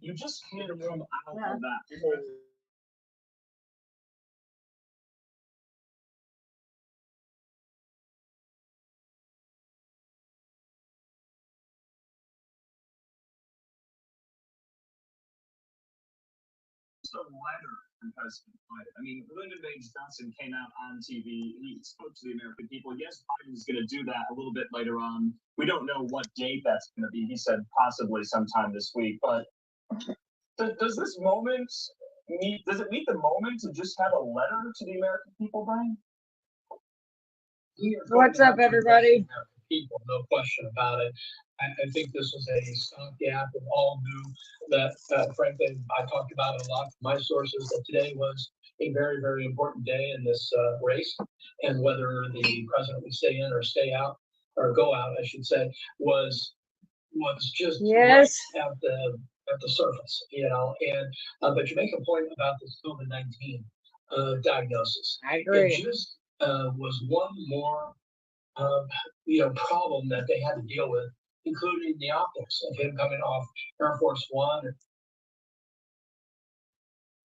You just cleared a room out of that. A letter from President Biden. I mean, Lyndon Baines Johnson came out on TV. He spoke to the American people. Yes, Biden is going to do that a little bit later on. We don't know what date that's going to be. He said possibly sometime this week. But does this moment does it meet the moment to just have a letter to the American people, Brian? What's up, everybody? People, no question about it. I think this was a stopgap, and all knew that, frankly, I talked about it a lot from my sources, that today was a very, very important day in this race, and whether the president would stay in or stay out, or go out, I should say, was just Yes. right at the surface, you know. And but you make a point about this COVID-19 diagnosis. I agree. It just was one more problem that they had to deal with, including the optics of him coming off Air Force One.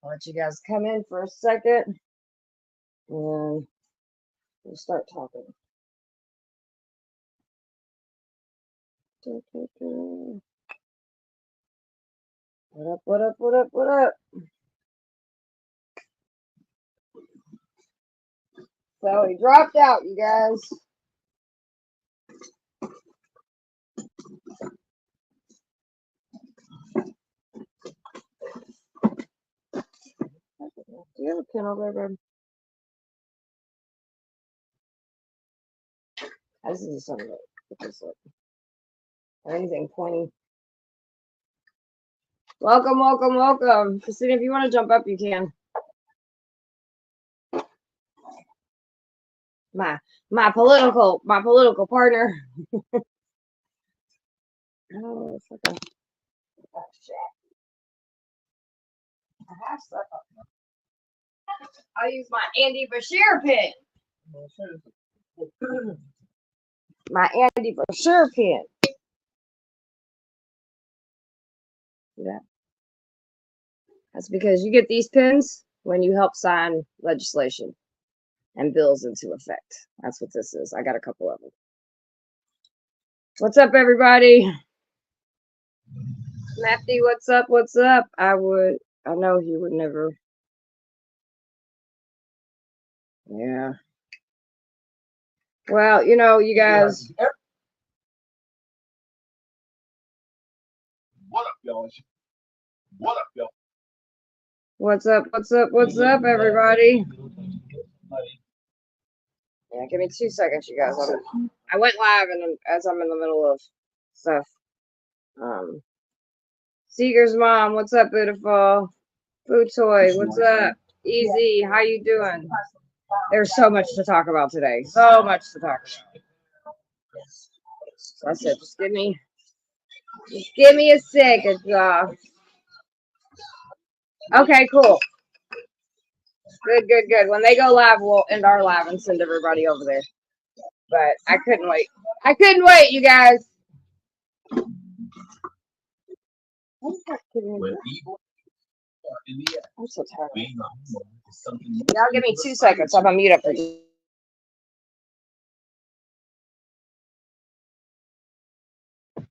I'll let you guys come in for a second and we'll start talking. What up, what up, what up, what up? So he dropped out, you guys. Do you have a pen over there, babe? This is something that put this up. Or anything pointy. Welcome, welcome, welcome. Christina, if you want to jump up, you can. My political partner. Oh, it's like oh, shit. I have stuff up there. I'll use my Andy Bashir pen. My Andy Bashir pen. See that? That's because you get these pens when you help sign legislation and bills into effect. That's what this is. I got a couple of them. What's up, everybody? Matthew, what's up? What's up? I know he would never. Yeah. Well, you know, you guys. What up, y'all? What up, y'all? What's up? What's up? What's up, everybody? Yeah, give me 2 seconds, you guys. I went live, and as I'm in the middle of stuff. Seeger's mom, what's up, beautiful? Food Toy, what's up? Easy, how you doing? There's so much to talk about today. So much to talk about. So I said, just give me a second, y'all. Okay, cool. Good. When they go live, we'll end our live and send everybody over there. But I couldn't wait. You guys. I'm so tired. Y'all give me 2 seconds. I'm gonna mute up for you.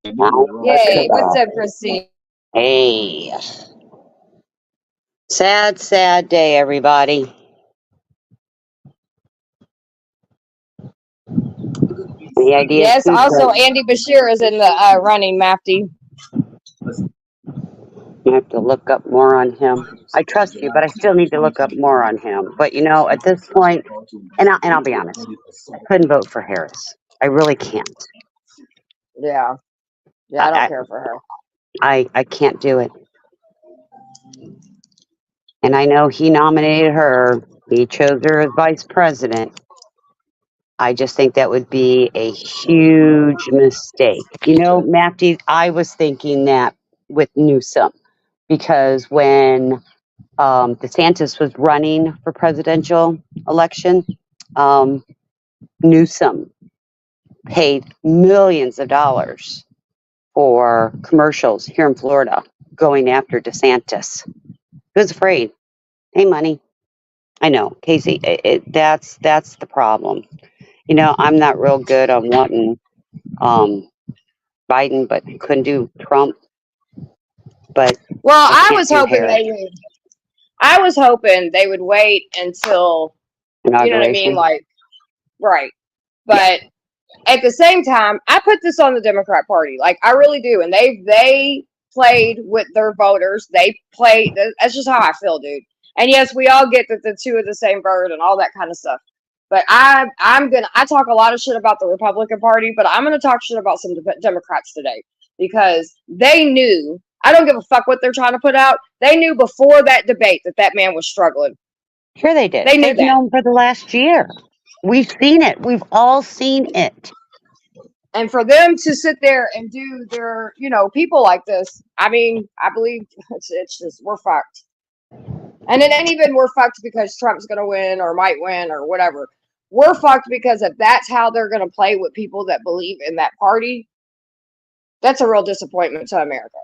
Yay, what's up, Christine? Hey. Sad day, everybody. The idea. Yes, also Andy Bashir is in the running, Mafty. I have to look up more on him. I trust you, but I still need to look up more on him. But you know, at this point, and I'll be honest, I couldn't vote for Harris. I really can't. Yeah, I don't care for her. I can't do it. And I know he nominated her. He chose her as vice president. I just think that would be a huge mistake. You know, Matthew, I was thinking that with Newsom, because when DeSantis was running for presidential election, Newsom paid millions of dollars for commercials here in Florida. going after DeSantis. He was afraid. Hey, money. I know, Casey. That's the problem. You know, I'm not real good on wanting Biden, but couldn't do Trump. But Well, I can't do Harris. I was hoping they would wait until, you know what I mean? Inauguration. Like, right. But at the same time, I put this on the Democrat Party. Like, I really do. And they played with their voters. They played. That's just how I feel, dude. And yes, we all get that the two are the same bird and all that kind of stuff. But I talk a lot of shit about the Republican Party, but I'm gonna talk shit about some Democrats today because they knew. I don't give a fuck what they're trying to put out. They knew before that debate that man was struggling. Sure, they did. They knew They've that. known for the last year. We've seen it. We've all seen it. And for them to sit there and do their, people like this, I mean, I believe it's just, we're fucked. And it ain't even we're fucked because Trump's going to win or might win or whatever. We're fucked because if that's how they're going to play with people that believe in that party, that's a real disappointment to America.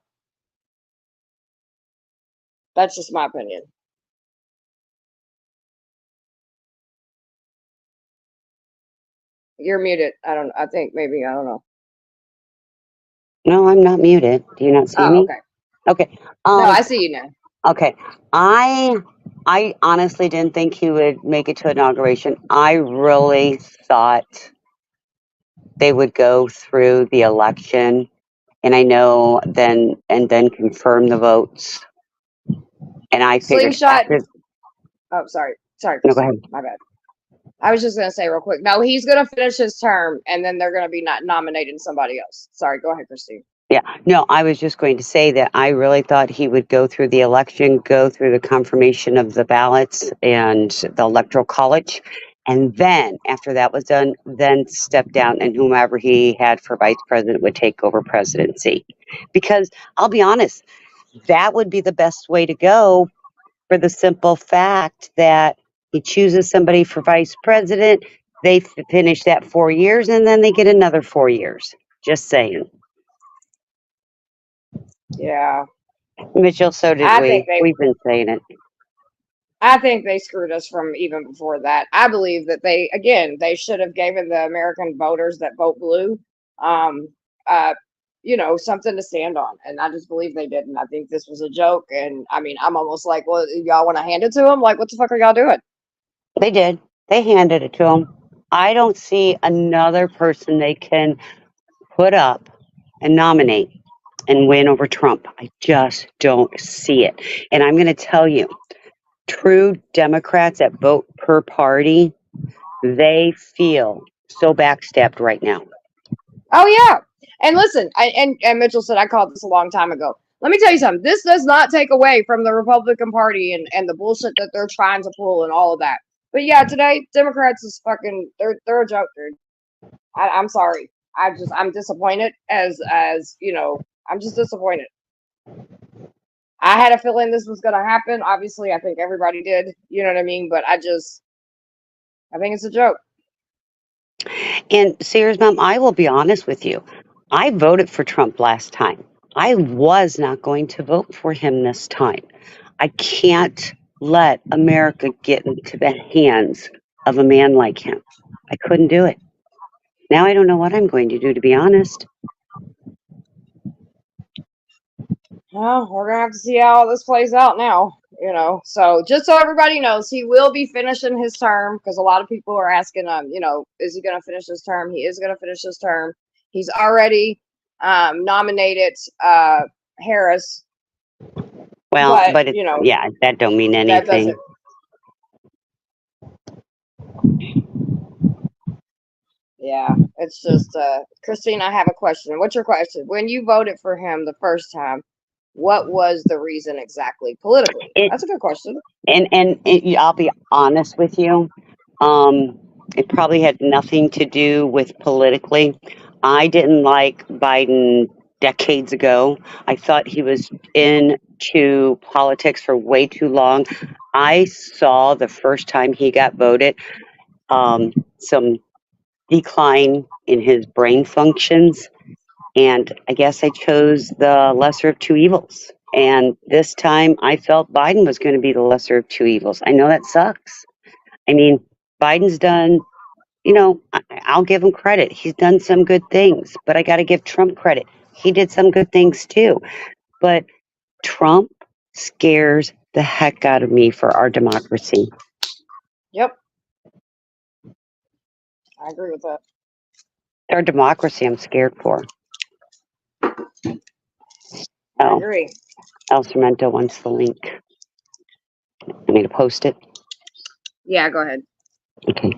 That's just my opinion. You're muted. I don't know. No, I'm not muted. Do you not see me? Okay. Okay. No, I see you now. Okay. I honestly didn't think he would make it to inauguration. I really thought they would go through the election, and I know then confirm the votes. And I figured Slingshot. after. Oh, sorry. No, go ahead. My bad. I was just going to say real quick. No, he's going to finish his term, and then they're going to be not nominating somebody else. Sorry, go ahead, Christine. Yeah, no, I was just going to say that I really thought he would go through the election, go through the confirmation of the ballots and the electoral college. And then after that was done, then step down and whomever he had for vice president would take over presidency. Because I'll be honest, that would be the best way to go for the simple fact that he chooses somebody for vice president, they finish that 4 years, and then they get another 4 years. Just saying. Yeah. Mitchell, so did we. We've been saying it. I think they screwed us from even before that. I believe that they should have given the American voters that vote blue, something to stand on. And I just believe they didn't. I think this was a joke. And I mean, I'm almost like, well, y'all want to hand it to them? Like, what the fuck are y'all doing? They did. They handed it to them. I don't see another person they can put up and nominate and win over Trump. I just don't see it. And I'm going to tell you, true Democrats that vote per party, they feel so backstabbed right now. Oh, yeah. And listen, and Mitchell said, I called this a long time ago. Let me tell you something. This does not take away from the Republican Party and the bullshit that they're trying to pull and all of that. But yeah, today, Democrats is fucking, they're a joke, dude. I'm sorry. I'm disappointed as I'm just disappointed. I had a feeling this was going to happen. Obviously, I think everybody did. You know what I mean? But I think it's a joke. And Sarah's mom, I will be honest with you. I voted for Trump last time. I was not going to vote for him this time. I can't let America get into the hands of a man like him. I couldn't do it. Now I don't know what I'm going to do, to be honest. Well, we're going to have to see how this plays out now, So just so everybody knows, he will be finishing his term because a lot of people are asking, is he going to finish his term? He is going to finish his term. He's already nominated Harris. Well, but yeah, that don't mean anything. Yeah, it's just, Christine, I have a question. What's your question? When you voted for him the first time, what was the reason exactly politically? That's a good question. And I'll be honest with you. It probably had nothing to do with politically. I didn't like Biden decades ago. I thought he was into politics for way too long. I saw the first time he got voted, some decline in his brain functions. And I guess I chose the lesser of two evils. And this time I felt Biden was going to be the lesser of two evils. I know that sucks. I mean, Biden's done, I'll give him credit. He's done some good things, but I got to give Trump credit. He did some good things too. But Trump scares the heck out of me for our democracy. Yep. I agree with that. Our democracy, I'm scared for. I Oh, agree. El Cemento wants the link. I need to post it. Yeah, go ahead. Okay.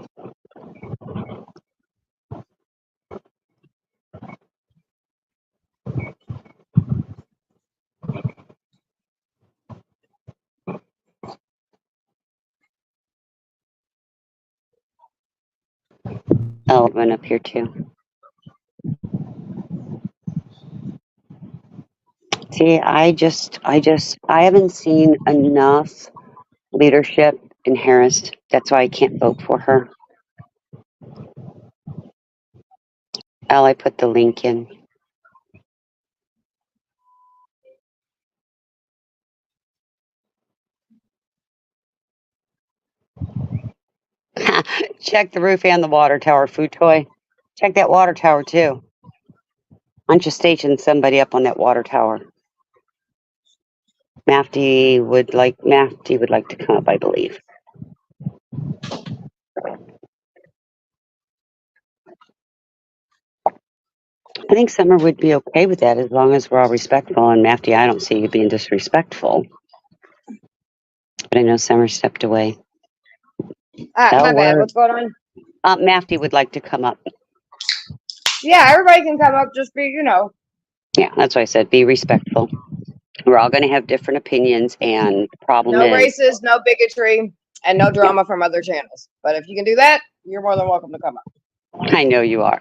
Oh, it went up here too. See, I haven't seen enough leadership in Harris. That's why I can't vote for her. I put the link in. Check the roof and the water tower, food toy. Check that water tower too. Why don't you station somebody up on that water tower? Mafty would like to come up, I believe. I think Summer would be okay with that as long as we're all respectful. And Mafty, I don't see you being disrespectful. But I know Summer stepped away. My bad. What's going on? Mafty would like to come up. Yeah, everybody can come up. Just be, Yeah, that's why I said be respectful. We're all going to have different opinions, and the problem no is races, no bigotry, and no drama from other channels. But if you can do that, you're more than welcome to come up. I know you are.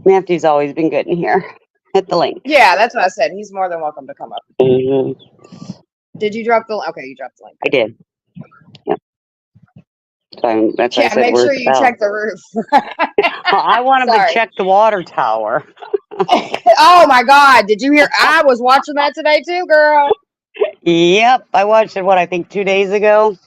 Mafty's always been good in here. Hit the link. Yeah, that's what I said. He's more than welcome to come up. Mm-hmm. Did you drop the link? Okay, you dropped the link. I did. Yep. So that's why I said make sure you check the roof. Well, I want him to check the water tower. Oh my God! Did you hear? I was watching that today too, girl. Yep, I watched it. I think 2 days ago.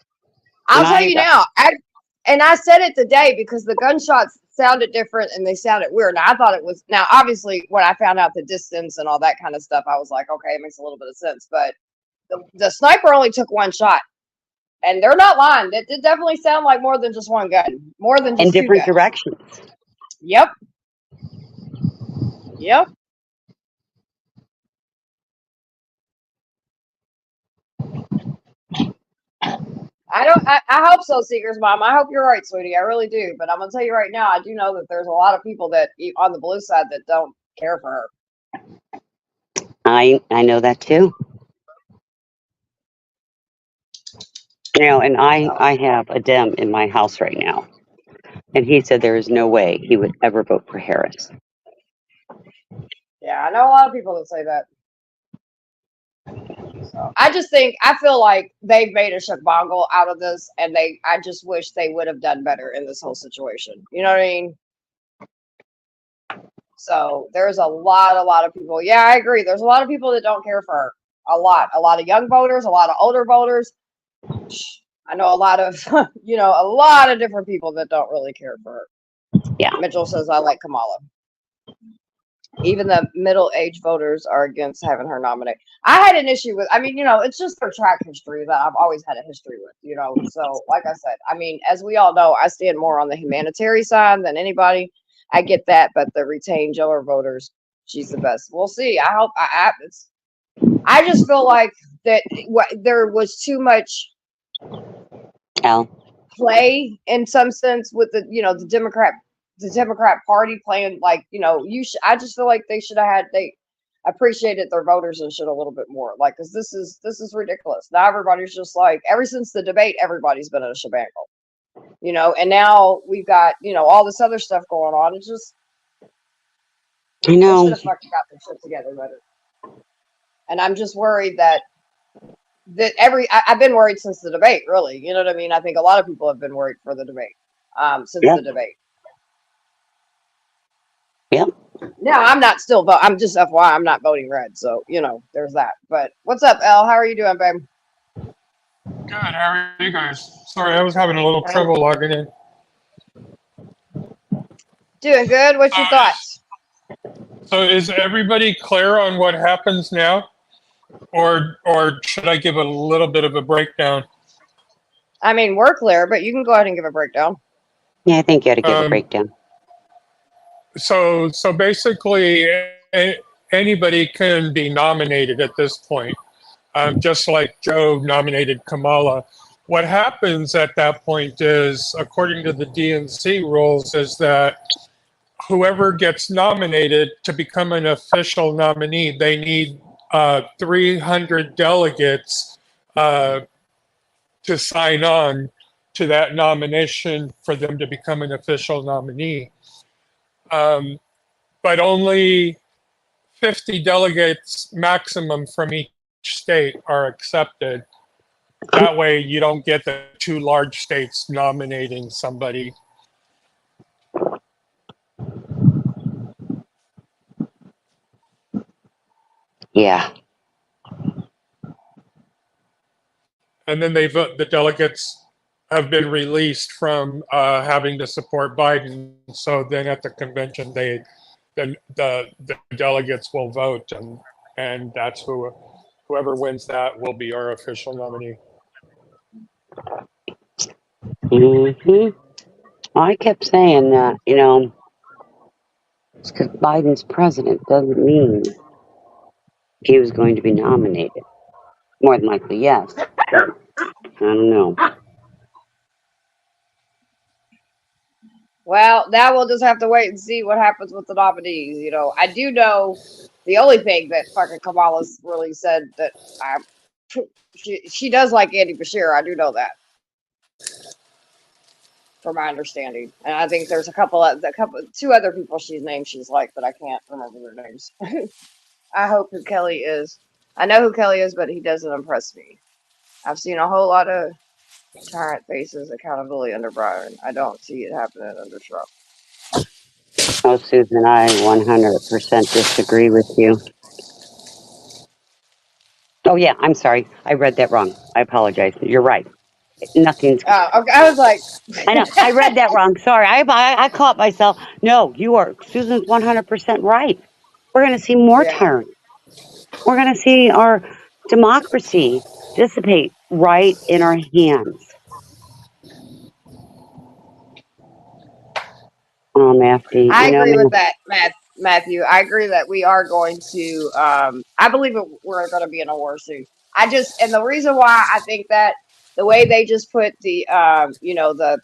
I'll tell you now. I said it today because the gunshots sounded different and they sounded weird. Now I thought it was. Now obviously, when I found out the distance and all that kind of stuff, I was like, okay, it makes a little bit of sense. But the sniper only took one shot, and they're not lying. It did definitely sound like more than just one gun, more than just in different directions. Yep. Yep. I hope so, Seeker's mom. I hope you're right, sweetie. I really do. But I'm gonna tell you right now, I do know that there's a lot of people that on the blue side that don't care for her. I know that too. And I have a Dem in my house right now, and he said there is no way he would ever vote for Harris. Yeah, I know a lot of people that say that. So I feel like they've made a shakbongle out of this, and I just wish they would have done better in this whole situation. You know what I mean? So there's a lot of people. Yeah, I agree. There's a lot of people that don't care for her. A lot of young voters, a lot of older voters. I know a lot of, a lot of different people that don't really care for her. Yeah. Mitchell says, I like Kamala. Even the middle-aged voters are against having her nominate. I had an issue with, it's just their track history that I've always had a history with, So, like I said, as we all know, I stand more on the humanitarian side than anybody. I get that, but the retained Joe voters, she's the best. We'll see. I hope. I just feel like that there was too much play in some sense with the Democrat Party playing I just feel like they appreciated their voters and shit a little bit more, because this is ridiculous. Now everybody's just ever since the debate, everybody's been in a shebangle, and now we've got all this other stuff going on. It's just I know they should have fucking got their shit together better. And I'm just worried that I've been worried since the debate, really. You know what I mean? I think a lot of people have been worried for the debate since the debate. Yep. No, I'm not still vote. I'm just FYI, I'm not voting red. So, there's that. But what's up, Elle? How are you doing, babe? Good. How are you guys? Sorry, I was having a little I'm trouble logging in. doing good. What So you is, thoughts? so is everybody clear on what happens now, or should I give a little bit of a breakdown? I mean, we're clear, but you can go ahead and give a breakdown. Yeah, I think you ought to give a Um, breakdown. so basically, anybody can be nominated at this point, just like Joe nominated Kamala. What happens at that point is, according to the DNC rules, is that whoever gets nominated to become an official nominee, they need 300 delegates uh, to sign on to that nomination for them to become an official nominee. But only 50 delegates maximum from each state are accepted. That way, you don't get the two large states nominating somebody. Yeah. And then the delegates have been released from having to support Biden. So then at the convention, the delegates will vote, and that's whoever wins that will be our official nominee. hmm I kept saying that, it's because Biden's president doesn't mean he was going to be nominated. More than likely, yes. But I don't know. Well, now we'll just have to wait and see what happens with the nominees. I do know the only thing that fucking Kamala's really said that I, she does like Andy Bashir. I do know that, from my understanding. And I think there's two other people she's named she's like, but I can't remember their names. I hope who Kelly is. I know who Kelly is, but he doesn't impress me. I've seen a whole lot of tyrant faces accountability under Brian. I don't see it happening under Trump. Oh, Susan, I 100% disagree with you. Oh, yeah, I'm sorry. I read that wrong. I apologize. You're right. Nothing's. Okay. I was like, I know. I read that wrong. Sorry. I caught myself. No, you are. Susan's 100% right. We're going to see more yeah. tyrants. We're going to see our democracy dissipate right in our hands. Oh, Matthew, I agree with that, Matthew. I agree that we are going to. I believe we're going to be in a war soon. And the reason why I think that the way they just put the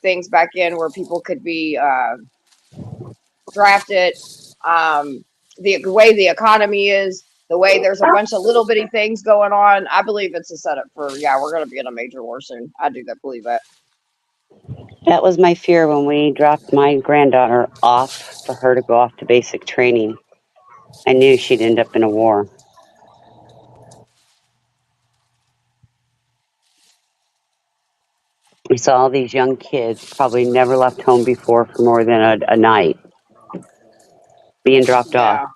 things back in where people could be drafted, the way the economy is, the way there's a bunch of little bitty things going on. I believe it's a setup for we're going to be in a major war soon. I do believe that. That was my fear when we dropped my granddaughter off for her to go off to basic training. I knew she'd end up in a war. We saw all these young kids, probably never left home before for more than a night, being dropped off.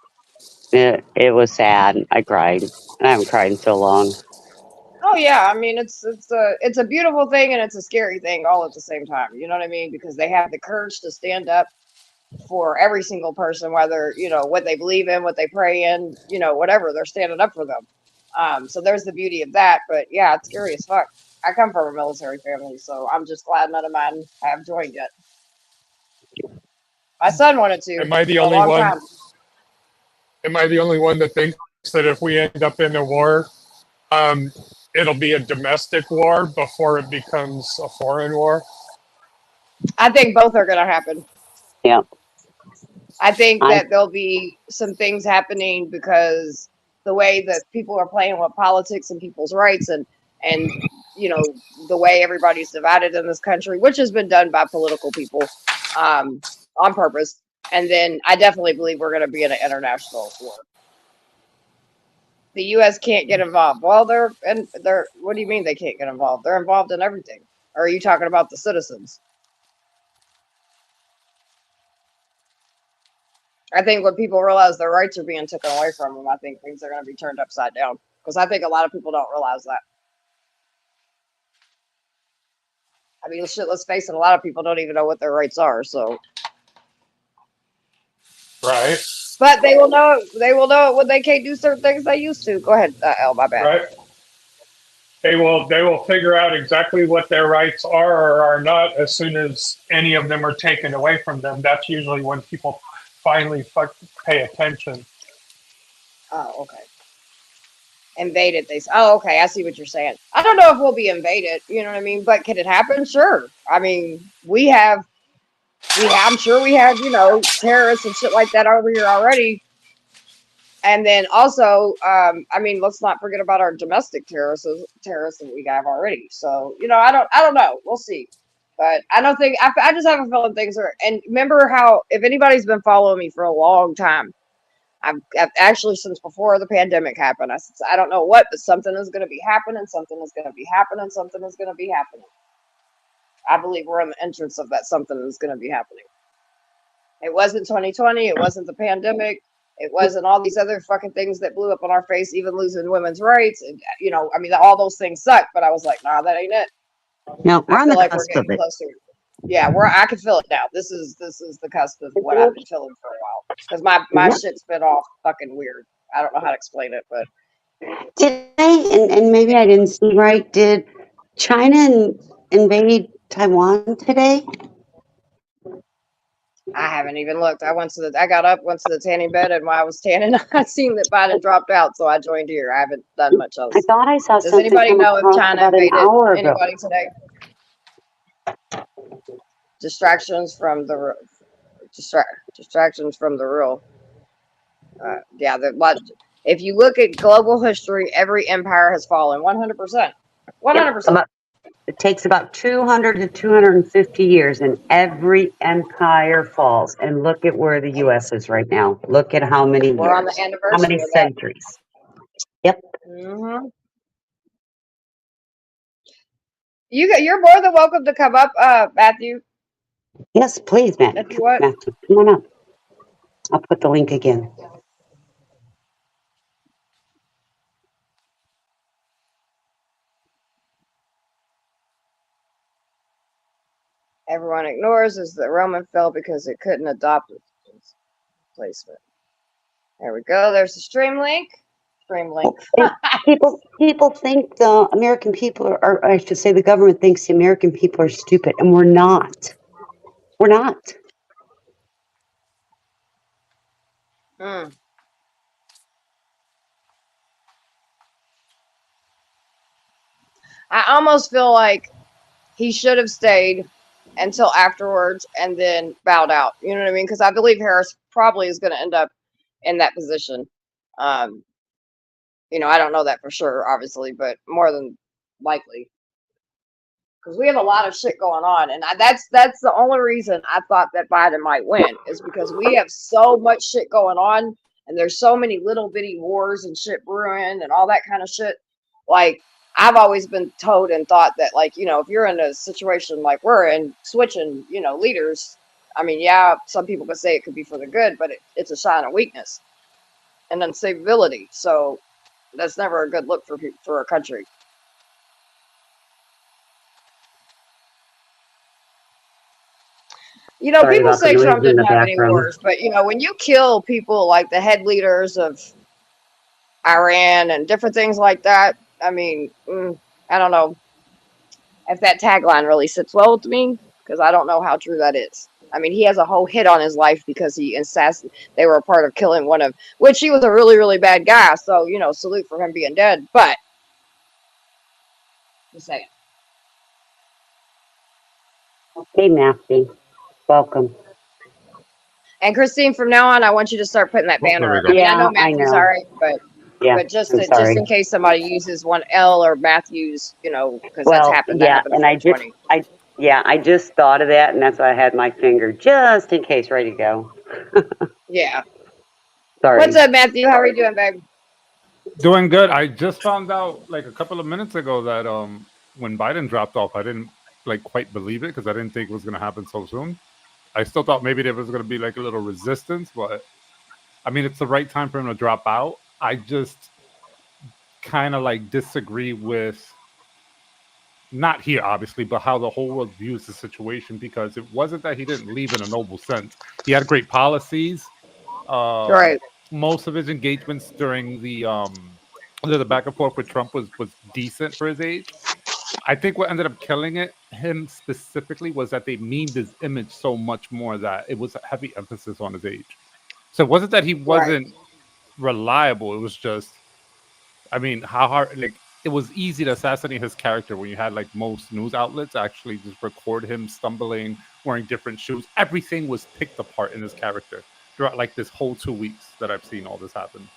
Yeah. It was sad. I cried. I haven't cried in so long. Oh yeah, I mean it's a beautiful thing and it's a scary thing all at the same time. You know what I mean? Because they have the courage to stand up for every single person, whether what they believe in, what they pray in, whatever. They're standing up for them. So there's the beauty of that. But yeah, it's scary as fuck. I come from a military family, so I'm just glad none of mine have joined yet. My son wanted to Am I the for a only long one? time. Am I the only one that thinks that if we end up in a war, it'll be a domestic war before it becomes a foreign war? I think both are gonna happen. Yeah. I think I that there'll be some things happening because the way that people are playing with politics and people's rights and the way everybody's divided in this country, which has been done by political people on purpose. And then I definitely believe we're going to be in an international war. The U.S. can't get involved. Well, they're. What do you mean they can't get involved? They're involved in everything. Or are you talking about the citizens? I think when people realize their rights are being taken away from them, I think things are going to be turned upside down. Because I think a lot of people don't realize that. I mean, shit, let's face it, a lot of people don't even know what their rights are. So, Right, but they will know. They will know it when they can't do certain things they used to. Go ahead, El. My bad. right. They will figure out exactly what their rights are or are not as soon as any of them are taken away from them. That's usually when people finally pay attention. Oh, okay. Invaded. They say, oh, okay. I see what you're saying. I don't know if we'll be invaded. You know what I mean? But can it happen? Sure. I mean, I'm sure we have, terrorists and shit like that over here already. And then also, I mean, let's not forget about our domestic terrorists that we have already. So, I don't know. We'll see. But I don't think, I just have a feeling things are, and remember how, if anybody's been following me for a long time, I've actually, since before the pandemic happened, I said, I don't know what, but something is going to be happening, something is going to be happening, something is going to be happening. I believe we're on the entrance of that something is going to be happening. It wasn't 2020, it wasn't the pandemic, it wasn't all these other fucking things that blew up on our face, even losing women's rights. And, I mean, all those things suck, but I was like, nah, that ain't it. No, we're I on feel the like we're cusp of getting it. closer. Yeah, I can feel it now. This is the cusp of what I've been feeling for a while. Because my Yep. shit's been all fucking weird. I don't know how to explain it, but Did I, and maybe I didn't see right, did China invade Taiwan today? I haven't even looked. I got up, went to the tanning bed, and while I was tanning, I seen that Biden dropped out, so I joined here. I haven't done much else. I thought I saw Does something anybody come know if across China about an invaded hour ago. anybody today? Distractions from the distractions from the real. Yeah, if you look at global history, every empire has fallen. 100%. 100%. It takes about 200 to 250 years, and every empire falls. And look at where the U.S. is right now. Look at how many We're on years, the how anniversary many of that. centuries. Yep. Mm-hmm. You're more than welcome to come up, Matthew, Yes, please, if you want. Matthew. Come on up. I'll put the link again. Everyone ignores is that Roman fell because it couldn't adopt its placement. There we go. There's the stream link. Stream link. People think the American people or I should say the government thinks the American people are stupid, and we're not. We're not. Mm. I almost feel like he should have stayed until afterwards and then bowed out. You know what I mean? Because I believe Harris probably is going to end up in that position. I don't know that for sure, obviously, but more than likely. Because we have a lot of shit going on, and that's the only reason I thought that Biden might win is because we have so much shit going on, and there's so many little bitty wars and shit brewing and all that kind of shit. Like I've always been told and thought that, like, if you're in a situation like we're in, switching, leaders. I mean, yeah, some people could say it could be for the good, but it's a sign of weakness and unstability. So that's never a good look for a country. Sorry People about the say noise Trump in the didn't have any background. wars, but when you kill people like the head leaders of Iran and different things like that, I mean, I don't know if that tagline really sits well with me because I don't know how true that is. I mean, he has a whole hit on his life because they were a part of killing which he was a really, really bad guy. So, salute for him being dead. But, just saying. Hey, Matthew. Welcome. And Christine, from now on, I want you to start putting that banner up. I mean, I know Matthew's all right, but just in case somebody uses one L or Matthews, because that's happened. That happened in 2020. I just thought of that, and that's why I had my finger just in case ready to go. Yeah. Sorry. What's up, Matthew? How are you doing, babe? Doing good. I just found out like a couple of minutes ago that when Biden dropped off, I didn't quite believe it because I didn't think it was going to happen so soon. I still thought maybe there was going to be like a little resistance, but I mean, it's the right time for him to drop out. I just kind of like disagree with, not here obviously, but how the whole world views the situation, because it wasn't that he didn't leave in a noble sense. He had great policies. Um, Right. most of his engagements during the back and forth with Trump was decent for his age. I think what ended up killing him specifically, was that they memed his image so much more that it was a heavy emphasis on his age. So it wasn't that he Right. wasn't reliable. It was just, I mean, how hard, like, it was easy to assassinate his character when you had like most news outlets actually just record him stumbling, wearing different shoes. Everything was picked apart in his character throughout like this whole 2 weeks that I've seen all this happen.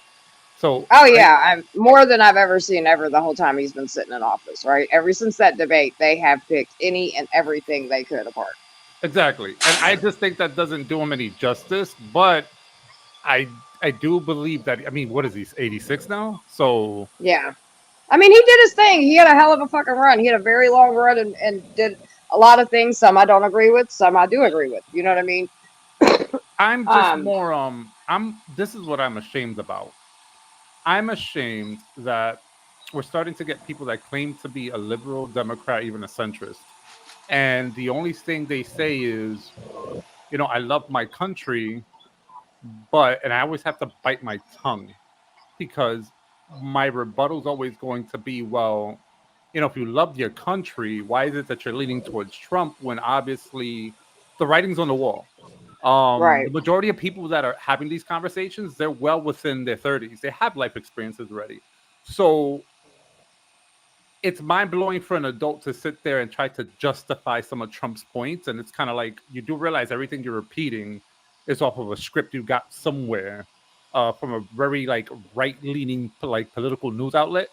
So Oh yeah, I'm more than I've ever seen ever the whole time he's been sitting in office, right? Ever since that debate, they have picked any and everything they could apart. exactly, and I just think that doesn't do him any justice. But I do believe that, I mean, what is he, 86 now? So Yeah. I mean, he did his thing. He had a hell of a fucking run. He had a very long run and did a lot of things. Some I don't agree with, some I do agree with. You know what I mean? I'm just Um, more this is what I'm ashamed about. I'm ashamed that we're starting to get people that claim to be a liberal Democrat, even a centrist, and the only thing they say is, I love my country, and I always have to bite my tongue, because my rebuttal is always going to be, well, if you love your country, why is it that you're leaning towards Trump when obviously the writing's on the wall? The right. majority of people that are having these conversations, they're well within their 30s. They have life experiences already. So it's mind blowing for an adult to sit there and try to justify some of Trump's points. And it's kind of like, you do realize everything you're repeating is off of a script you got somewhere from a very like right leaning like political news outlet.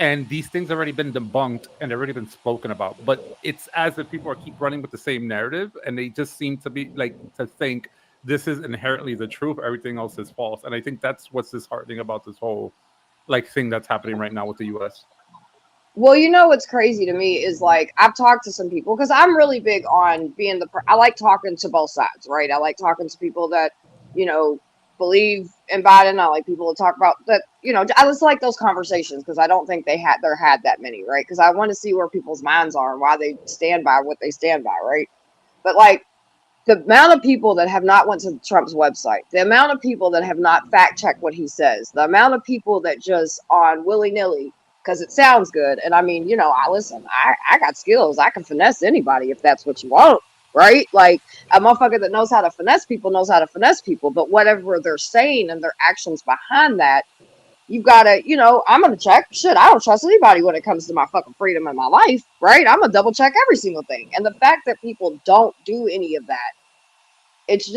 And these things have already been debunked and already been spoken about. But it's as if people keep running with the same narrative, and they just seem to be like to think this is inherently the truth, everything else is false. And I think that's what's disheartening about this whole like thing that's happening right now with the US. Well, you know what's crazy to me is like I've talked to some people because I'm really big on being I like talking to both sides, right? I like talking to people that, you know, believe in Biden. I like people to talk about that, I just like those conversations because I don't think there had that many, right? Because I want to see where people's minds are and why they stand by what they stand by, right? But like the amount of people that have not went to Trump's website, the amount of people that have not fact checked what he says, the amount of people that just on willy nilly because it sounds good. And I mean, I got skills. I can finesse anybody if that's what you want, right? Like a motherfucker that knows how to finesse people knows how to finesse people. But whatever they're saying and their actions behind that, you've got to, I'm going to check. Shit, I don't trust anybody when it comes to my fucking freedom in my life, right? I'm going to double check every single thing. And the fact that people don't do any of that, it's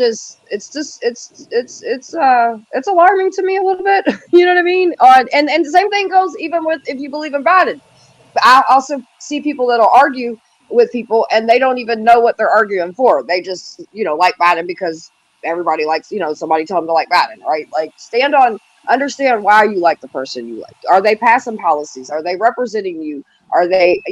alarming to me a little bit. You know what I mean? And the same thing goes even with if you believe in Biden. But I also see people that'll argue with people and they don't even know what they're arguing for. They just, like Biden because everybody likes, somebody told them to like Biden, right? Like understand why you like the person you like. Are they passing policies? Are they representing you? Are they,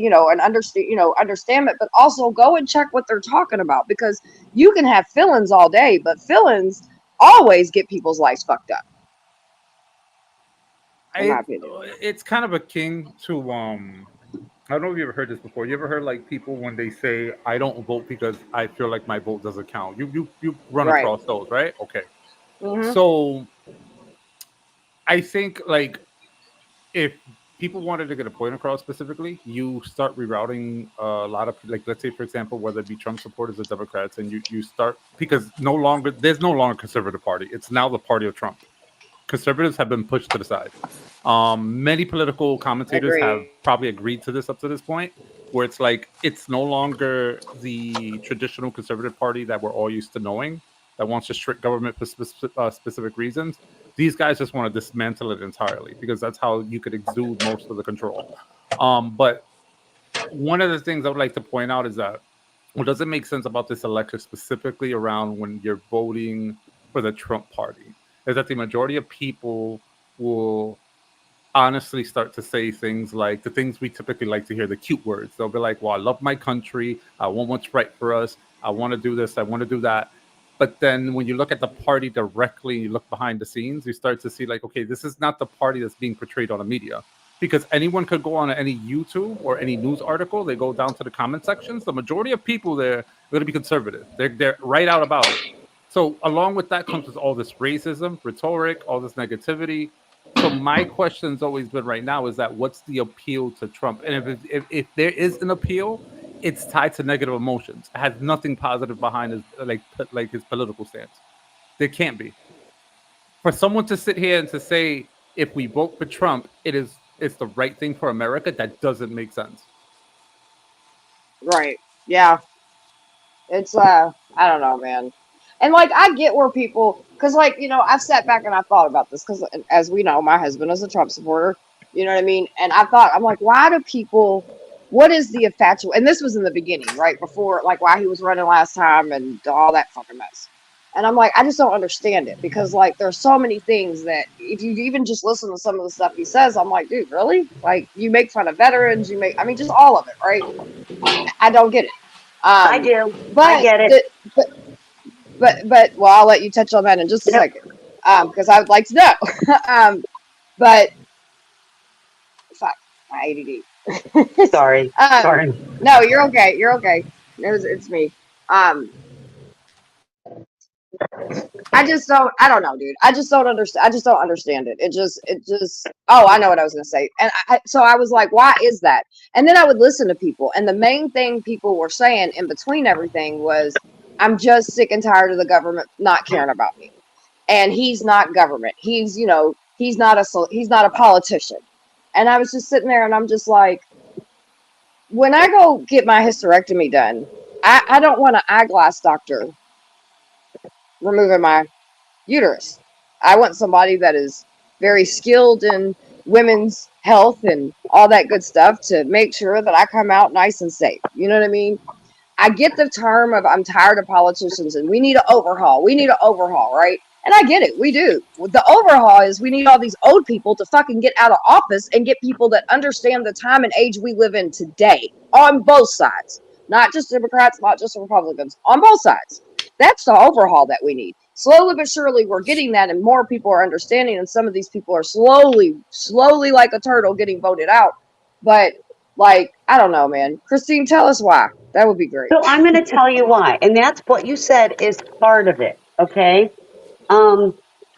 understand it, but also go and check what they're talking about because you can have feelings all day, but feelings always get people's lives fucked up. In my opinion. It's kind of akin to I don't know if you ever heard this before. You ever heard like people when they say, I don't vote because I feel like my vote doesn't count? You run Right. across those, right? Okay. Mhm. So I think like if people wanted to get a point across specifically, you start rerouting a lot of, like, let's say for example, whether it be Trump supporters or Democrats, and you start, because there's no longer conservative party. It's now the party of Trump. Conservatives have been pushed to the side. Many political commentators have Agreed. probably agreed to this up to this point, where it's like it's no longer the traditional conservative party that we're all used to knowing that wants to strict government for specific reasons. These guys just want to dismantle it entirely because that's how you could exude most of the control. But one of the things I would like to point out is that what doesn't make sense about this election, specifically around when you're voting for the Trump party, is that the majority of people will honestly start to say things like the things we typically like to hear, the cute words. They'll be like, well, I love my country. I want what's right for us. I want to do this. I want to do that. But then when you look at the party directly, you look behind the scenes, you start to see like, okay, this is not the party that's being portrayed on the media. Because anyone could go on any YouTube or any news article, they go down to the comment sections. The majority of people there are going to be conservative. They're right out about it. So along with that comes with all this racism, rhetoric, all this negativity. So my question's always been right now is that what's the appeal to Trump? And if there is an appeal, it's tied to negative emotions. It has nothing positive behind his like his political stance. There can't be. For someone to sit here and to say if we vote for Trump, it's the right thing for America, that doesn't make sense. Right. Yeah. It's I don't know, man. And like I get where people, because like I've sat back and I thought about this because as we know, my husband is a Trump supporter. You know what I mean? And I'm like, why do people? What is the infatuation? And this was in the beginning, right before, like why he was running last time and all that fucking mess. And I'm like, I just don't understand it because like there's so many things that if you even just listen to some of the stuff he says, I'm like, dude, really? Like you make fun of veterans, just all of it, right? I don't get it. I do. But I get it. But well, I'll let you touch on that in just a second, because I would like to know. But fuck, my ADD. Sorry. Sorry. No, you're okay. You're okay. It's me. I don't know, dude. I just don't understand. I just don't understand it. It just, oh, I know what I was going to say. And so I was like, why is that? And then I would listen to people. And the main thing people were saying in between everything was, I'm just sick and tired of the government not caring about me. And he's not government. He's not a politician. And I was just sitting there and I'm just like, when I go get my hysterectomy done, I don't want an eyeglass doctor removing my uterus. I want somebody that is very skilled in women's health and all that good stuff to make sure that I come out nice and safe. You know what I mean? I get the term of I'm tired of politicians and we need an overhaul. We need an overhaul, right? And I get it. We do. The overhaul is we need all these old people to fucking get out of office and get people that understand the time and age we live in today on both sides. Not just Democrats, not just Republicans, on both sides. That's the overhaul that we need. Slowly but surely, we're getting that, and more people are understanding, and some of these people are slowly like a turtle getting voted out. But, like, I don't know, man. Christine, tell us why. That would be great. So I'm going to tell you why. And that's what you said is part of it. Okay.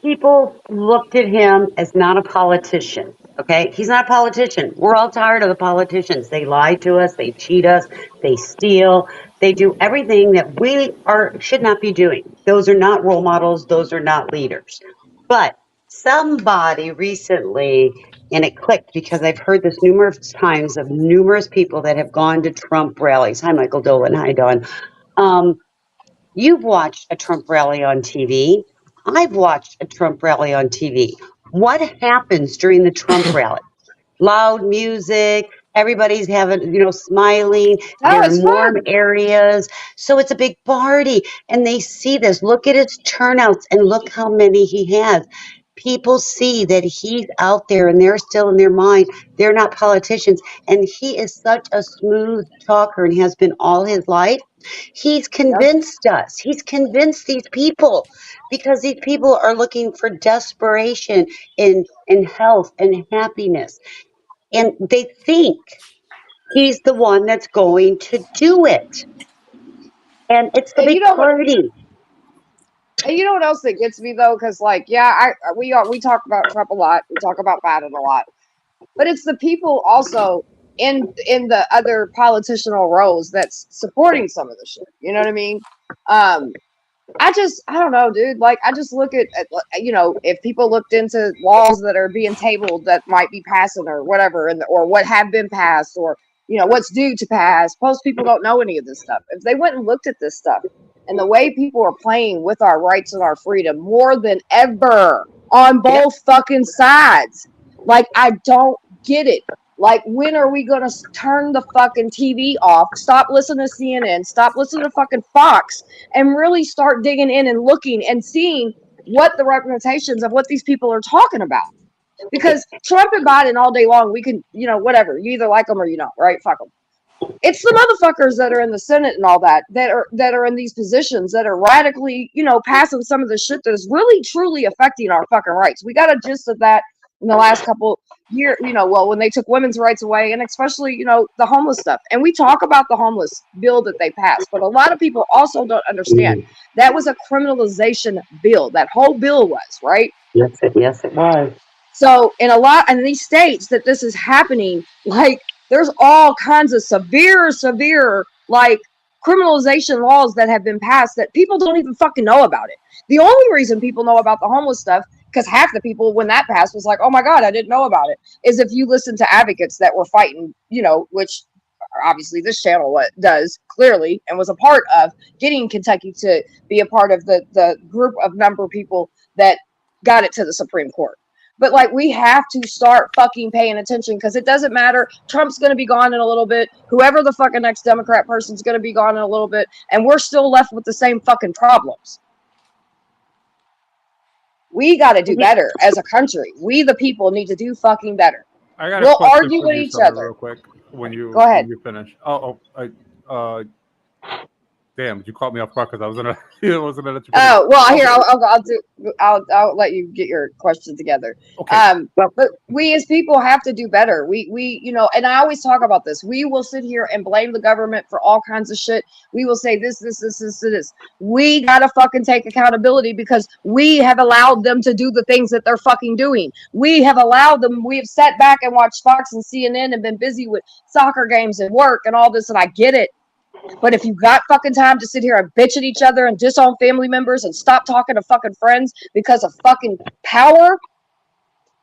People looked at him as not a politician. Okay. He's not a politician. We're all tired of the politicians. They lie to us. They cheat us. They steal. They do everything that we should not be doing. Those are not role models. Those are not leaders. But somebody recently, and it clicked because I've heard this numerous times of numerous people that have gone to Trump rallies. Hi, Michael Dolan. Hi, Dawn. You've watched a Trump rally on TV. I've watched a Trump rally on TV. What happens during the Trump rally? Loud music. Everybody's having, smiling. They're in warm areas. So it's a big party. And they see this. Look at his turnouts and look how many he has. People see that he's out there and they're still in their mind. They're not politicians. And he is such a smooth talker and has been all his life. He's convinced us. He's convinced these people because these people are looking for desperation in health and happiness. And they think he's the one that's going to do it. And it's the big party. And you know what else that gets me though? Because we talk about Trump a lot. We talk about Biden a lot. But it's the people also in the other politicianal roles that's supporting some of the shit. You know what I mean? I don't know, dude. Like, I just look at if people looked into laws that are being tabled that might be passing or whatever, or what have been passed, or what's due to pass. Most people don't know any of this stuff. If they went and looked at this stuff and the way people are playing with our rights and our freedom more than ever on both fucking sides, like, I don't get it. Like, when are we going to turn the fucking TV off, stop listening to CNN, stop listening to fucking Fox, and really start digging in and looking and seeing what the representations of what these people are talking about? Because Trump and Biden all day long, we can, whatever. You either like them or you don't, right? Fuck them. It's the motherfuckers that are in the Senate and all that are in these positions that are radically, passing some of the shit that is really truly affecting our fucking rights. We got a gist of that in the last couple years, when they took women's rights away, and especially, the homeless stuff. And we talk about the homeless bill that they passed, but a lot of people also don't understand that was a criminalization bill. That whole bill was, right? Yes, it was. So in these states that this is happening, like, there's all kinds of severe, like, criminalization laws that have been passed that people don't even fucking know about it. The only reason people know about the homeless stuff, because half the people when that passed was like, oh my God, I didn't know about it, is if you listen to advocates that were fighting, which obviously this channel does clearly, and was a part of getting Kentucky to be a part of the group of number of people that got it to the Supreme Court. But, like, we have to start fucking paying attention, because it doesn't matter. Trump's going to be gone in a little bit. Whoever the fucking next Democrat person's going to be gone in a little bit. And we're still left with the same fucking problems. We got to do better as a country. We, the people, need to do fucking better. We'll argue with each other. Real quick, when you go ahead. When you finish. Damn, you caught me off guard because I was gonna let you finish. Oh well, here I'll let you get your question together. Okay. But we as people have to do better. We and I always talk about this. We will sit here and blame the government for all kinds of shit. We will say this. We gotta fucking take accountability, because we have allowed them to do the things that they're fucking doing. We have allowed them. We have sat back and watched Fox and CNN and been busy with soccer games and work and all this, and I get it. But if you got fucking time to sit here and bitch at each other and disown family members and stop talking to fucking friends because of fucking power,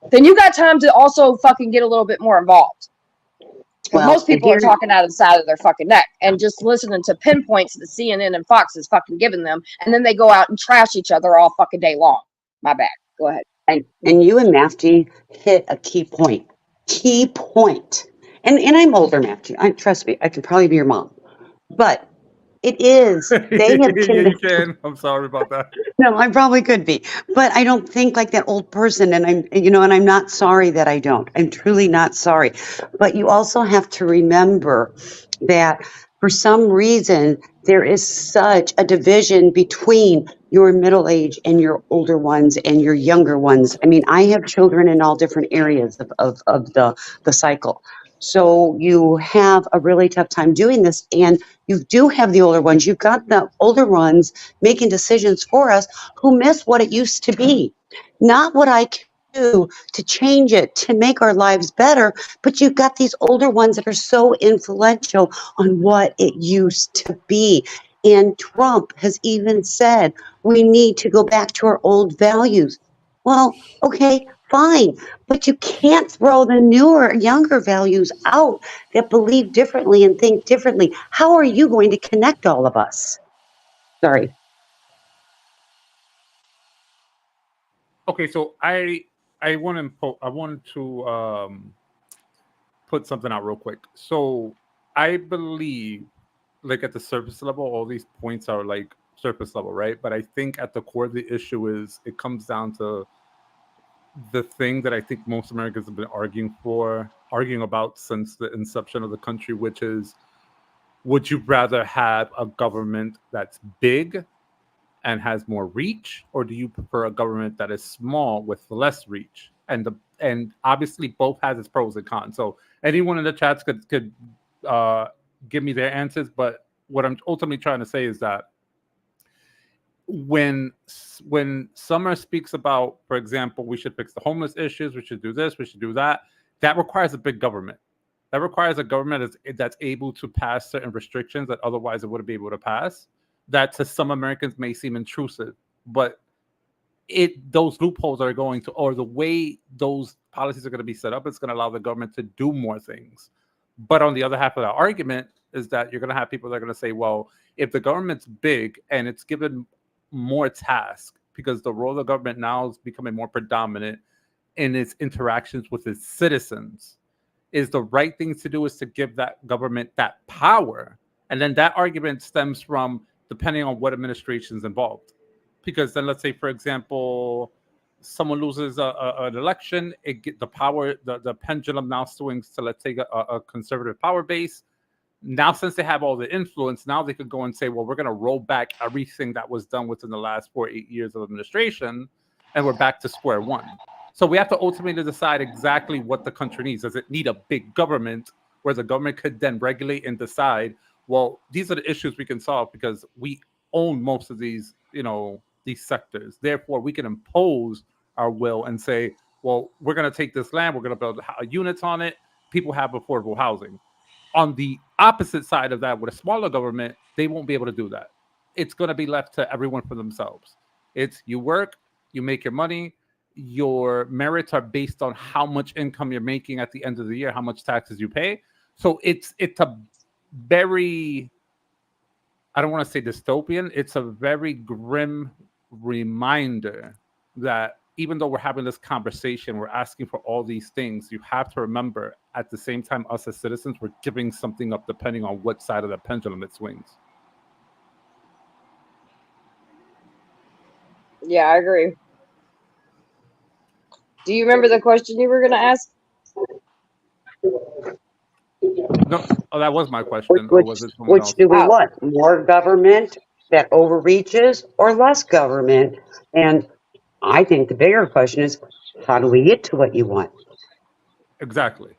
then you got time to also fucking get a little bit more involved. Well, most people are talking out of the side of their fucking neck and just listening to pinpoints that CNN and Fox is fucking giving them, and then they go out and trash each other all fucking day long. My bad. Go ahead. And you and Mafty hit a key point. And I'm older, Mafty. Trust me, I could probably be your mom. But it is. They have you can. I'm sorry about that. No, I probably could be, but I don't think like that old person. And I'm not sorry that I don't. I'm truly not sorry. But you also have to remember that for some reason there is such a division between your middle age and your older ones and your younger ones. I mean, I have children in all different areas of the cycle. So you have a really tough time doing this, and you do have the older ones. You've got the older ones making decisions for us who miss what it used to be. Not what I can do to change it, to make our lives better, but you've got these older ones that are so influential on what it used to be. And Trump has even said we need to go back to our old values. Well, okay, fine, but you can't throw the newer, younger values out that believe differently and think differently. How are you going to connect all of us? Sorry. Okay, so I wanted to put something out real quick. So I believe, like, at the surface level, all these points are like surface level, right? But I think at the core of the issue is it comes down to the thing that I think most Americans have been arguing about since the inception of the country, which is, would you rather have a government that's big and has more reach, or do you prefer a government that is small with less reach? And obviously both has its pros and cons. So anyone in the chats could give me their answers, but what I'm ultimately trying to say is that when Summer speaks about, for example, we should fix the homeless issues, we should do this, we should do that, that requires a big government. That requires a government that's able to pass certain restrictions that otherwise it wouldn't be able to pass, that to some Americans may seem intrusive. But those loopholes are going to, or the way those policies are going to be set up, it's going to allow the government to do more things. But on the other half of that argument is that you're going to have people that are going to say, well, if the government's big and it's given more tasks, because the role of the government now is becoming more predominant in its interactions with its citizens, is the right thing to do is to give that government that power. And then that argument stems from depending on what administration is involved. Because then let's say, for example, someone loses an election, the pendulum now swings to, let's say, a conservative power base. Now, since they have all the influence, now they could go and say, well, we're going to roll back everything that was done within the last 8 years of administration, and we're back to square one. So we have to ultimately decide exactly what the country needs. Does it need a big government where the government could then regulate and decide, well, these are the issues we can solve because we own most of these, these sectors. Therefore, we can impose our will and say, well, we're going to take this land, we're going to build units on it. People have affordable housing. On the opposite side of that, with a smaller government, they won't be able to do that. It's going to be left to everyone for themselves. It's you work, you make your money, your merits are based on how much income you're making at the end of the year, how much taxes you pay. So it's a very, I don't want to say dystopian, it's a very grim reminder that even though we're having this conversation, we're asking for all these things, you have to remember at the same time, us as citizens, we're giving something up depending on what side of the pendulum it swings. Yeah, I agree. Do you remember the question you were going to ask? No, oh, that was my question. Or was it someone Which else? do we Oh. want? More government that overreaches or less government? And I think the bigger question is, how do we get to what you want? Exactly.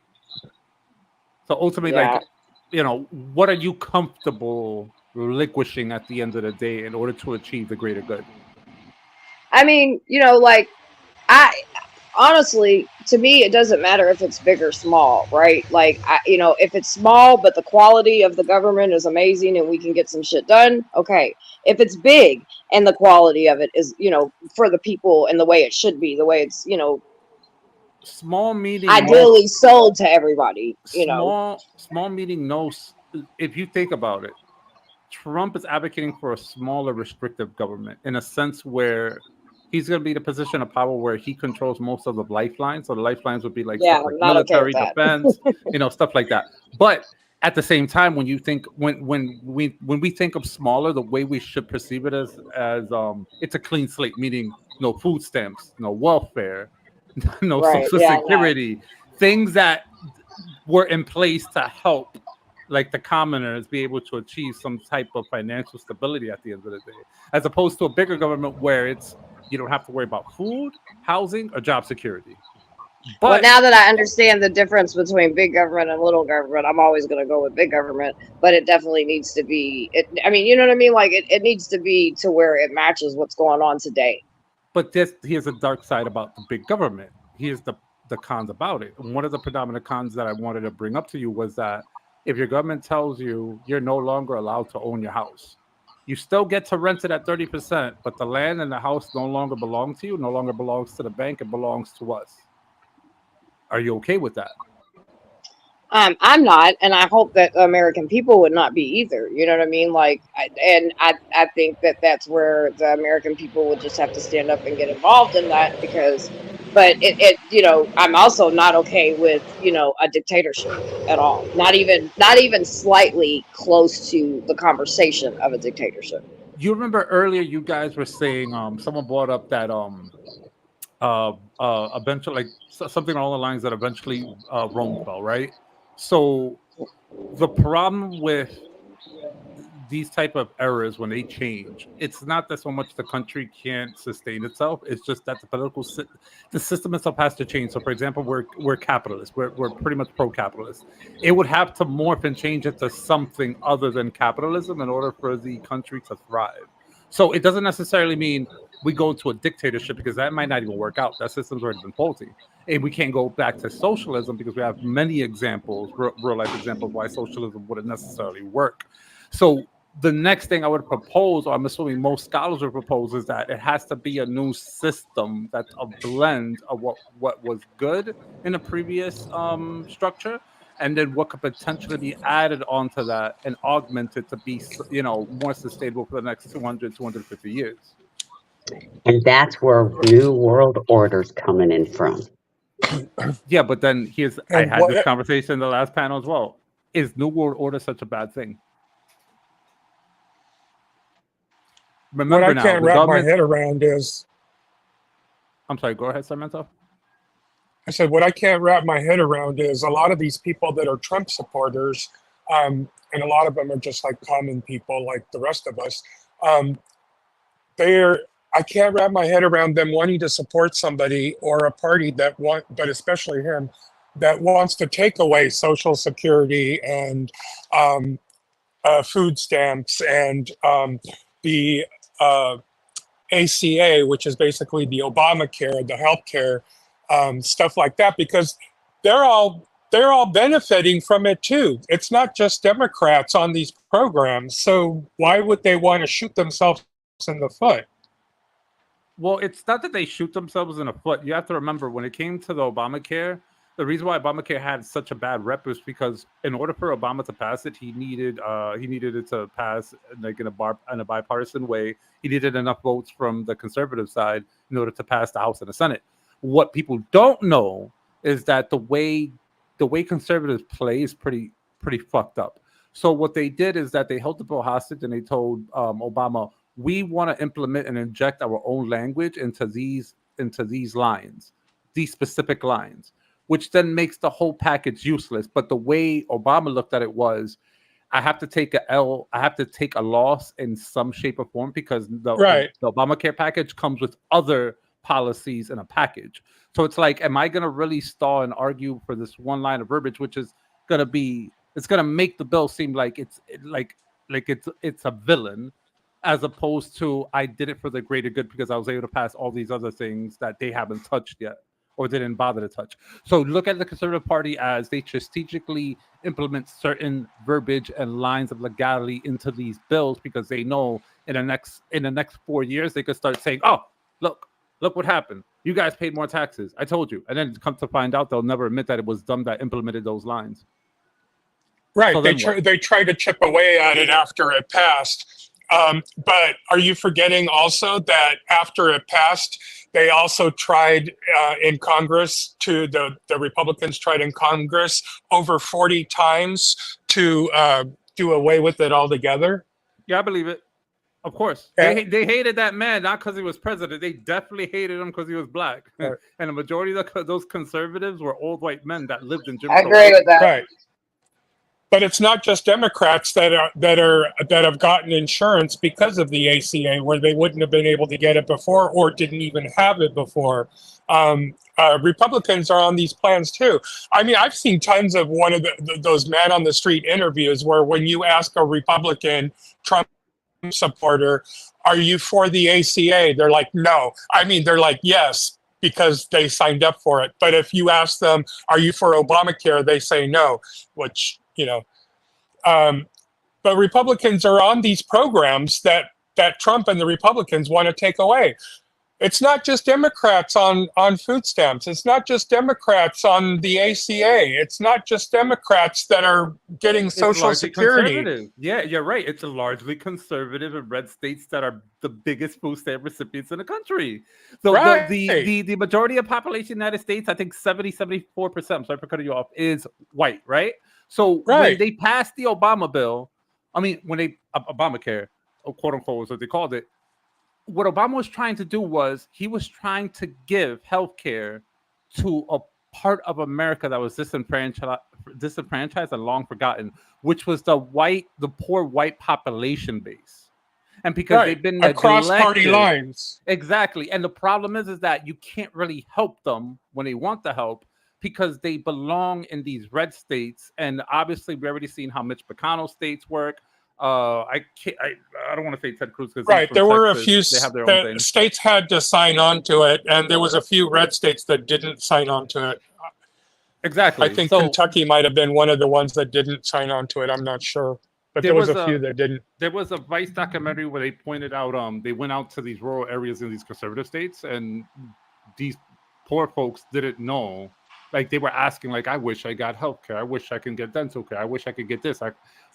So ultimately, Yeah. what are you comfortable relinquishing at the end of the day in order to achieve the greater good? I mean, honestly, to me, it doesn't matter if it's big or small, right? Like, if it's small, but the quality of the government is amazing and we can get some shit done, okay. If it's big and the quality of it is, for the people and the way it should be, the way it's, Small meeting, ideally sold to everybody, small meeting. No, if you think about it, Trump is advocating for a smaller, restrictive government in a sense where he's going to be in a position of power where he controls most of the lifelines. So the lifelines would be like Yeah, stuff like I'm not okay military with that. defense, stuff like that. But at the same time, when you think when we think of smaller, the way we should perceive it as it's a clean slate, meaning no food stamps, no welfare, no Right. social Yeah, security, things that were in place to help like the commoners be able to achieve some type of financial stability at the end of the day, as opposed to a bigger government where you don't have to worry about food, housing, or job security. But well, now that I understand the difference between big government and little government, I'm always going to go with big government, but it definitely needs to be, I mean, you know what I mean? Like it needs to be to where it matches what's going on today. But here's a dark side about the big government. Here's the cons about it. And one of the predominant cons that I wanted to bring up to you was that if your government tells you you're no longer allowed to own your house, you still get to rent it at 30%, but the land and the house no longer belong to you, no longer belongs to the bank, it belongs to us. Are you okay with that? I'm not, and I hope that the American people would not be either. You know what I mean? Like, I think that that's where the American people would just have to stand up and get involved in that but I'm also not okay with, a dictatorship at all. Not even slightly close to the conversation of a dictatorship. You remember earlier you guys were saying someone brought up that eventually like something along the lines that eventually Rome fell, right? So the problem with these type of errors when they change, it's not that so much the country can't sustain itself, it's just that the system itself has to change. So for example, we're capitalists, we're pretty much pro-capitalist. It would have to morph and change into something other than capitalism in order for the country to thrive. So it doesn't necessarily mean we go into a dictatorship, because that might not even work out. That system's already been faulty. And we can't go back to socialism because we have many examples, real life examples, why socialism wouldn't necessarily work. So the next thing I would propose, or I'm assuming most scholars would propose, is that it has to be a new system that's a blend of what was good in the previous structure, and then what could potentially be added onto that and augmented to be, more sustainable for the next 250 years. And that's where New World Order's coming in from. Yeah, but then I And had what- this conversation in the last panel as well. Is New World Order such a bad thing? Remember what I now, can't the wrap my government. head around is, I'm sorry. Go ahead, Sarmento. I said, what I can't wrap my head around is a lot of these people that are Trump supporters and a lot of them are just like common people like the rest of us. They're I can't wrap my head around them wanting to support somebody or a party but especially him, that wants to take away Social Security and food stamps and the ACA, which is basically the Obamacare, the healthcare, stuff like that, because they're all benefiting from it too. It's not just Democrats on these programs. So why would they want to shoot themselves in the foot? Well, it's not that they shoot themselves in the foot. You have to remember, when it came to the Obamacare, the reason why Obamacare had such a bad rep is because in order for Obama to pass it, he needed it to pass like in a bipartisan way. He needed enough votes from the conservative side in order to pass the House and the Senate. What people don't know is that the way conservatives play is pretty fucked up. So what they did is that they held the bill hostage and they told Obama, we want to implement and inject our own language into these lines, these specific lines, which then makes the whole package useless. But the way Obama looked at it was, I have to take a loss in some shape or form, because the Obamacare package comes with other policies in a package. So it's like, am I going to really stall and argue for this one line of verbiage, which is going to make the bill seem like it's a villain, as opposed to I did it for the greater good because I was able to pass all these other things that they haven't touched yet or didn't bother to touch. So look at the Conservative Party as they strategically implement certain verbiage and lines of legality into these bills, because they know in the next 4 years they could start saying, oh, look what happened. You guys paid more taxes. I told you. And then come to find out, they'll never admit that it was them that implemented those lines. Right. So they tried to chip away at it after it passed. But are you forgetting also that after it passed, they also tried in Congress the Republicans tried in Congress over 40 times to do away with it altogether? Yeah, I believe it. Of course. Yeah. They hated that man, not because he was president. They definitely hated him because he was black. Right. And the majority of those conservatives were old white men that lived in Jim I Crow. agree with that. Right. But it's not just Democrats that have gotten insurance because of the ACA, where they wouldn't have been able to get it before or didn't even have it before. Republicans are on these plans too. I mean, I've seen tons of one of those man on the street interviews where when you ask a Republican Trump supporter, are you for the ACA? They're like, no. I mean, they're like, yes, because they signed up for it. But if you ask them, are you for Obamacare? They say no, which, but Republicans are on these programs that Trump and the Republicans want to take away. It's not just Democrats on food stamps. It's not just Democrats on the ACA. It's not just Democrats that are getting Social Security. Yeah, you're right. It's largely conservative in red states that are the biggest food stamp recipients in the country. So Right. the majority of population in the United States, I think 74%, I'm sorry for cutting you off, is white, right? So Right. when they passed the Obama bill, Obamacare, quote unquote, was what they called it. What Obama was trying to do was he was trying to give healthcare to a part of America that was disenfranchised and long forgotten, which was the poor white population base. And because they've been across party lines. Exactly. And the problem is that you can't really help them when they want the help, because they belong in these red states. And obviously we've already seen how Mitch McConnell states work. I don't want to say Ted Cruz, because right. There were Texas. A few they have their own thing. States had to sign on to it, and there was a few red states that didn't sign on to it. Exactly. I think Kentucky might have been one of the ones that didn't sign on to it. I'm not sure, but there was a few that didn't. There was a Vice documentary where they pointed out they went out to these rural areas in these conservative states, and these poor folks didn't know. Like, they were asking, like, I wish I got healthcare. I wish I can get dental care. I wish I could get this.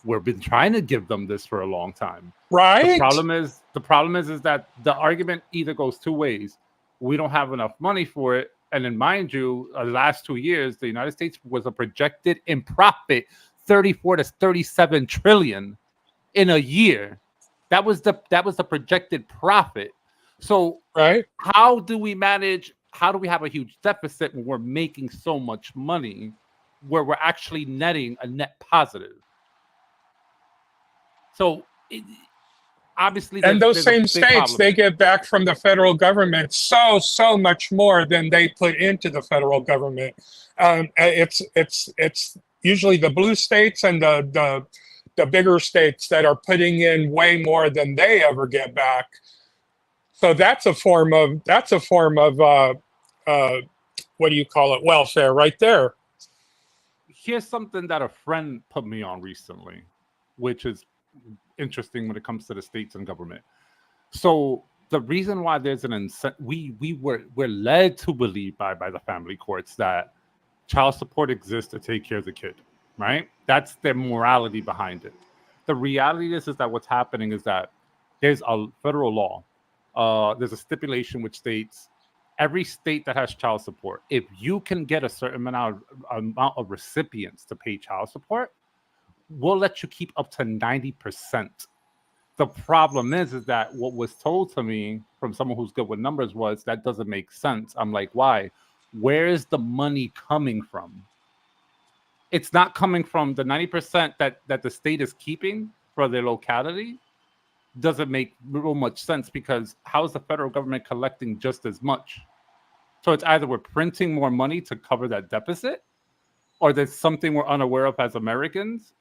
We've been trying to give them this for a long time. Right. The problem is that the argument either goes two ways. We don't have enough money for it. And then, mind you, the last 2 years, the United States was projected in profit 34 to 37 trillion in a year. That was the projected profit. So right. How do we have a huge deficit when we're making so much money, where we're actually netting a net positive? So obviously, And those there's a same big states, problem. they get back from the federal government so much more than they put into the federal government. It's usually the blue states and the bigger states that are putting in way more than they ever get back. So that's a form of what do you call it? Welfare, right there. Here's something that a friend put me on recently, which is interesting when it comes to the states and government. So the reason why there's an incentive, we're led to believe by the family courts that child support exists to take care of the kid, right? That's their morality behind it. The reality is that what's happening is that there's a federal law. There's a stipulation which states every state that has child support, if you can get a certain amount of recipients to pay child support, we'll let you keep up to 90%. The problem is that what was told to me from someone who's good with numbers was that doesn't make sense. I'm like, why? Where is the money coming from? It's not coming from the 90% that the state is keeping for their locality. Doesn't make real much sense, because how is the federal government collecting just as much? So it's either we're printing more money to cover that deficit, or there's something we're unaware of as Americans,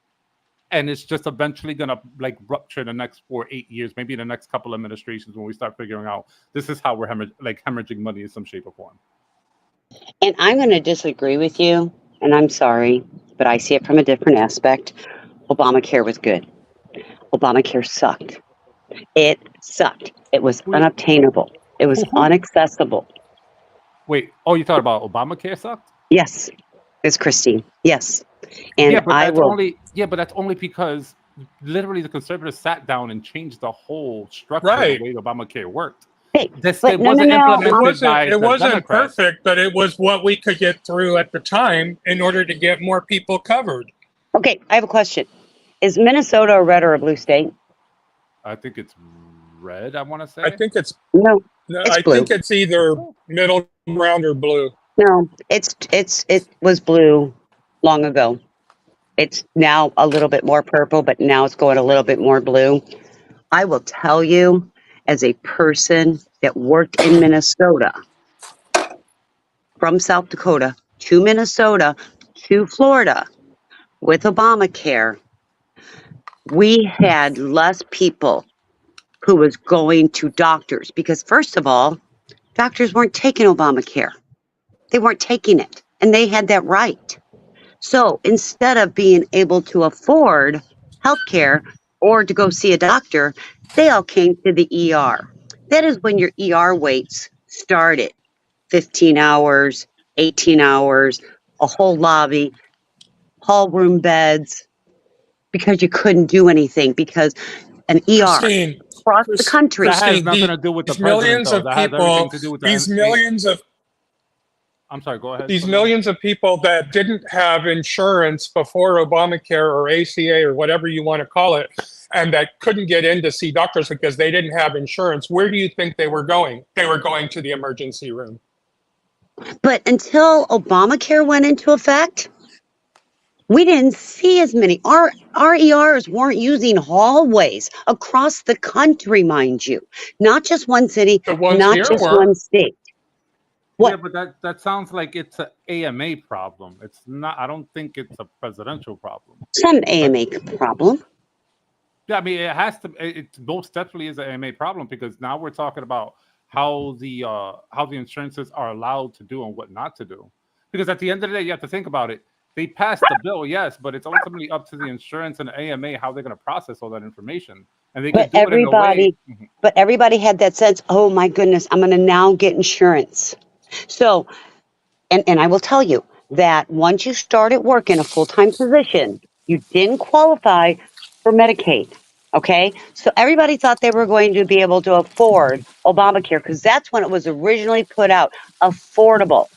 and it's just eventually going to like rupture in the next 4-8 years, maybe in the next couple of administrations, when we start figuring out this is how we're hemorrhaging money in some shape or form. And I'm going to disagree with you, and I'm sorry, but I see it from a different aspect. Obamacare was good. Obamacare sucked. It sucked. It was unobtainable. It was unaccessible. Wait, oh, you thought about Obamacare sucked? Yes, it's Christine. Yes. And But that's only because literally the conservatives sat down and changed the whole structure of the way Obamacare worked. Hey, It no, wasn't no. implemented It wasn't Democrats. perfect, but it was what we could get through at the time in order to get more people covered. Okay, I have a question. Is Minnesota a red or a blue state? I think it's red, I want to say. I think it's No, it's I blue. think it's either middle ground or blue. No, it was blue long ago. It's now a little bit more purple, but now it's going a little bit more blue. I will tell you, as a person that worked in Minnesota, from South Dakota to Minnesota to Florida with Obamacare, we had less people who was going to doctors because, first of all, doctors weren't taking Obamacare. They weren't taking it, and they had that right. So instead of being able to afford healthcare or to go see a doctor, they all came to the ER. That is when your ER waits started. 15 hours, 18 hours, a whole lobby, hall room beds, because you couldn't do anything because an ER Christine, across the country. That has Christine, nothing to do with the these millions president, though. of That has people, everything to do with these the millions of I'm sorry, go ahead. these millions of people that didn't have insurance before Obamacare or ACA or whatever you want to call it, and that couldn't get in to see doctors because they didn't have insurance, where do you think they were going? They were going to the emergency room. But until Obamacare went into effect, we didn't see as many. Our ERs weren't using hallways across the country, mind you. Not just one city, The ones not here just were. one state. Yeah, but that sounds like it's an AMA problem. It's not. I don't think it's a presidential problem. It's not an AMA problem. Yeah, I mean, it has to. It most definitely is an AMA problem, because now we're talking about how the insurances are allowed to do and what not to do. Because at the end of the day, you have to think about it. They passed the bill, yes, but it's ultimately up to the insurance and the AMA how they're going to process all that information, and they can do it in a way. But everybody had that sense. Oh my goodness, I'm going to now get insurance. So, and I will tell you that once you started work in a full-time position, you didn't qualify for Medicaid. Okay, so everybody thought they were going to be able to afford Obamacare because that's when it was originally put out. Affordable.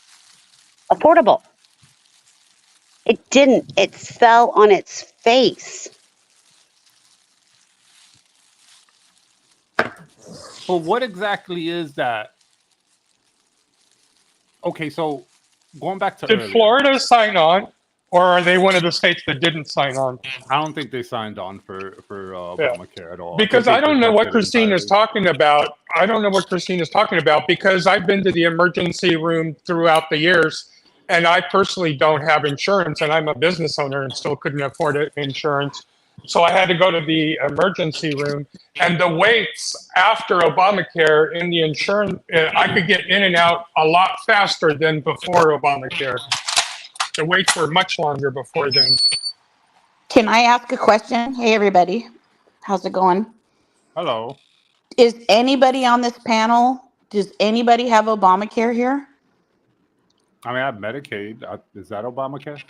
It didn't. It fell on its face. But what exactly is that? Okay, so going back to Did earlier. Florida sign on, Or are they one of the states that didn't sign on? I don't think they signed on for Obamacare at all. Because I think they don't know what rejected it Christine is entirely. talking about. I don't know what Christine is talking about because I've been to the emergency room throughout the years, and I personally don't have insurance, and I'm a business owner and still couldn't afford insurance. So I had to go to the emergency room, and the waits after Obamacare in the insurance, I could get in and out a lot faster than before Obamacare. The waits were much longer before then. Can I ask a question? Hey, everybody. How's it going? Hello. Is anybody on this panel, does anybody have Obamacare here? I mean, I have Medicaid. Is that Obamacare?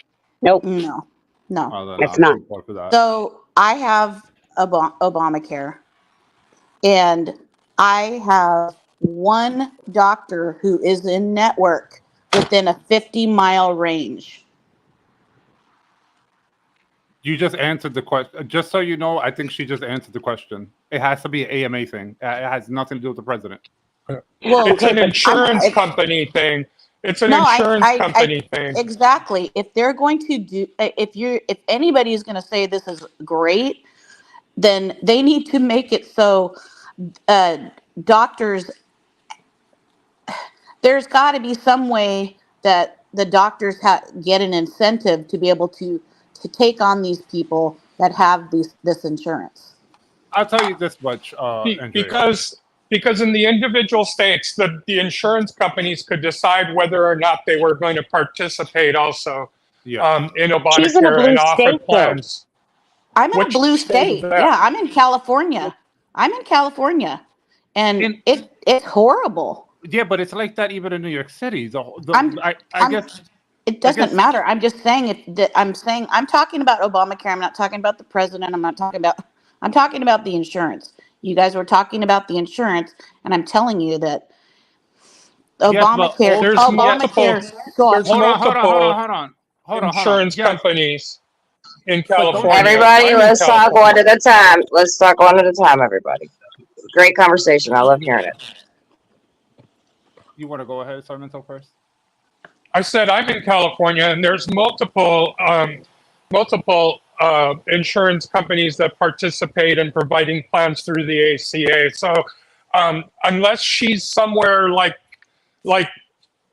Nope, No, no. Oh, then it's I'm not. too poor for that. So I have Obamacare, and I have one doctor who is in network within a 50-mile range. You just answered the question. Just so you know, I think she just answered the question. It has to be an AMA thing. It has nothing to do with the president. Well, It's an but insurance it's- company thing. It's an No, insurance company thing. Exactly. If they're going to do, if anybody is going to say this is great, then they need to make it so doctors. There's got to be some way that the doctors get an incentive to be able to take on these people that have this insurance. I'll tell you this much, Andrea. Because in the individual states, the insurance companies could decide whether or not they were going to participate also Yeah. in She's in a Obamacare blue and offer state, though. plans. I'm in a Which blue state is state. that? Yeah, I'm in California. And it's horrible. Yeah, but it's like that even in New York City. I'm- I guess It doesn't guess- matter. I'm just saying I'm talking about Obamacare. I'm not talking about the president. I'm talking about the insurance. You guys were talking about the insurance, and I'm telling you that Obamacare. there's Obamacare sucks. hold on. Insurance Yes. companies in don't- California. Everybody, I'm in let's talk California. one at a time. Let's talk one at a time, everybody. Great conversation. I love hearing it. You want to go ahead, Sarmiento, first? I said I'm in California, and there's multiple insurance companies that participate in providing plans through the ACA. So unless she's somewhere like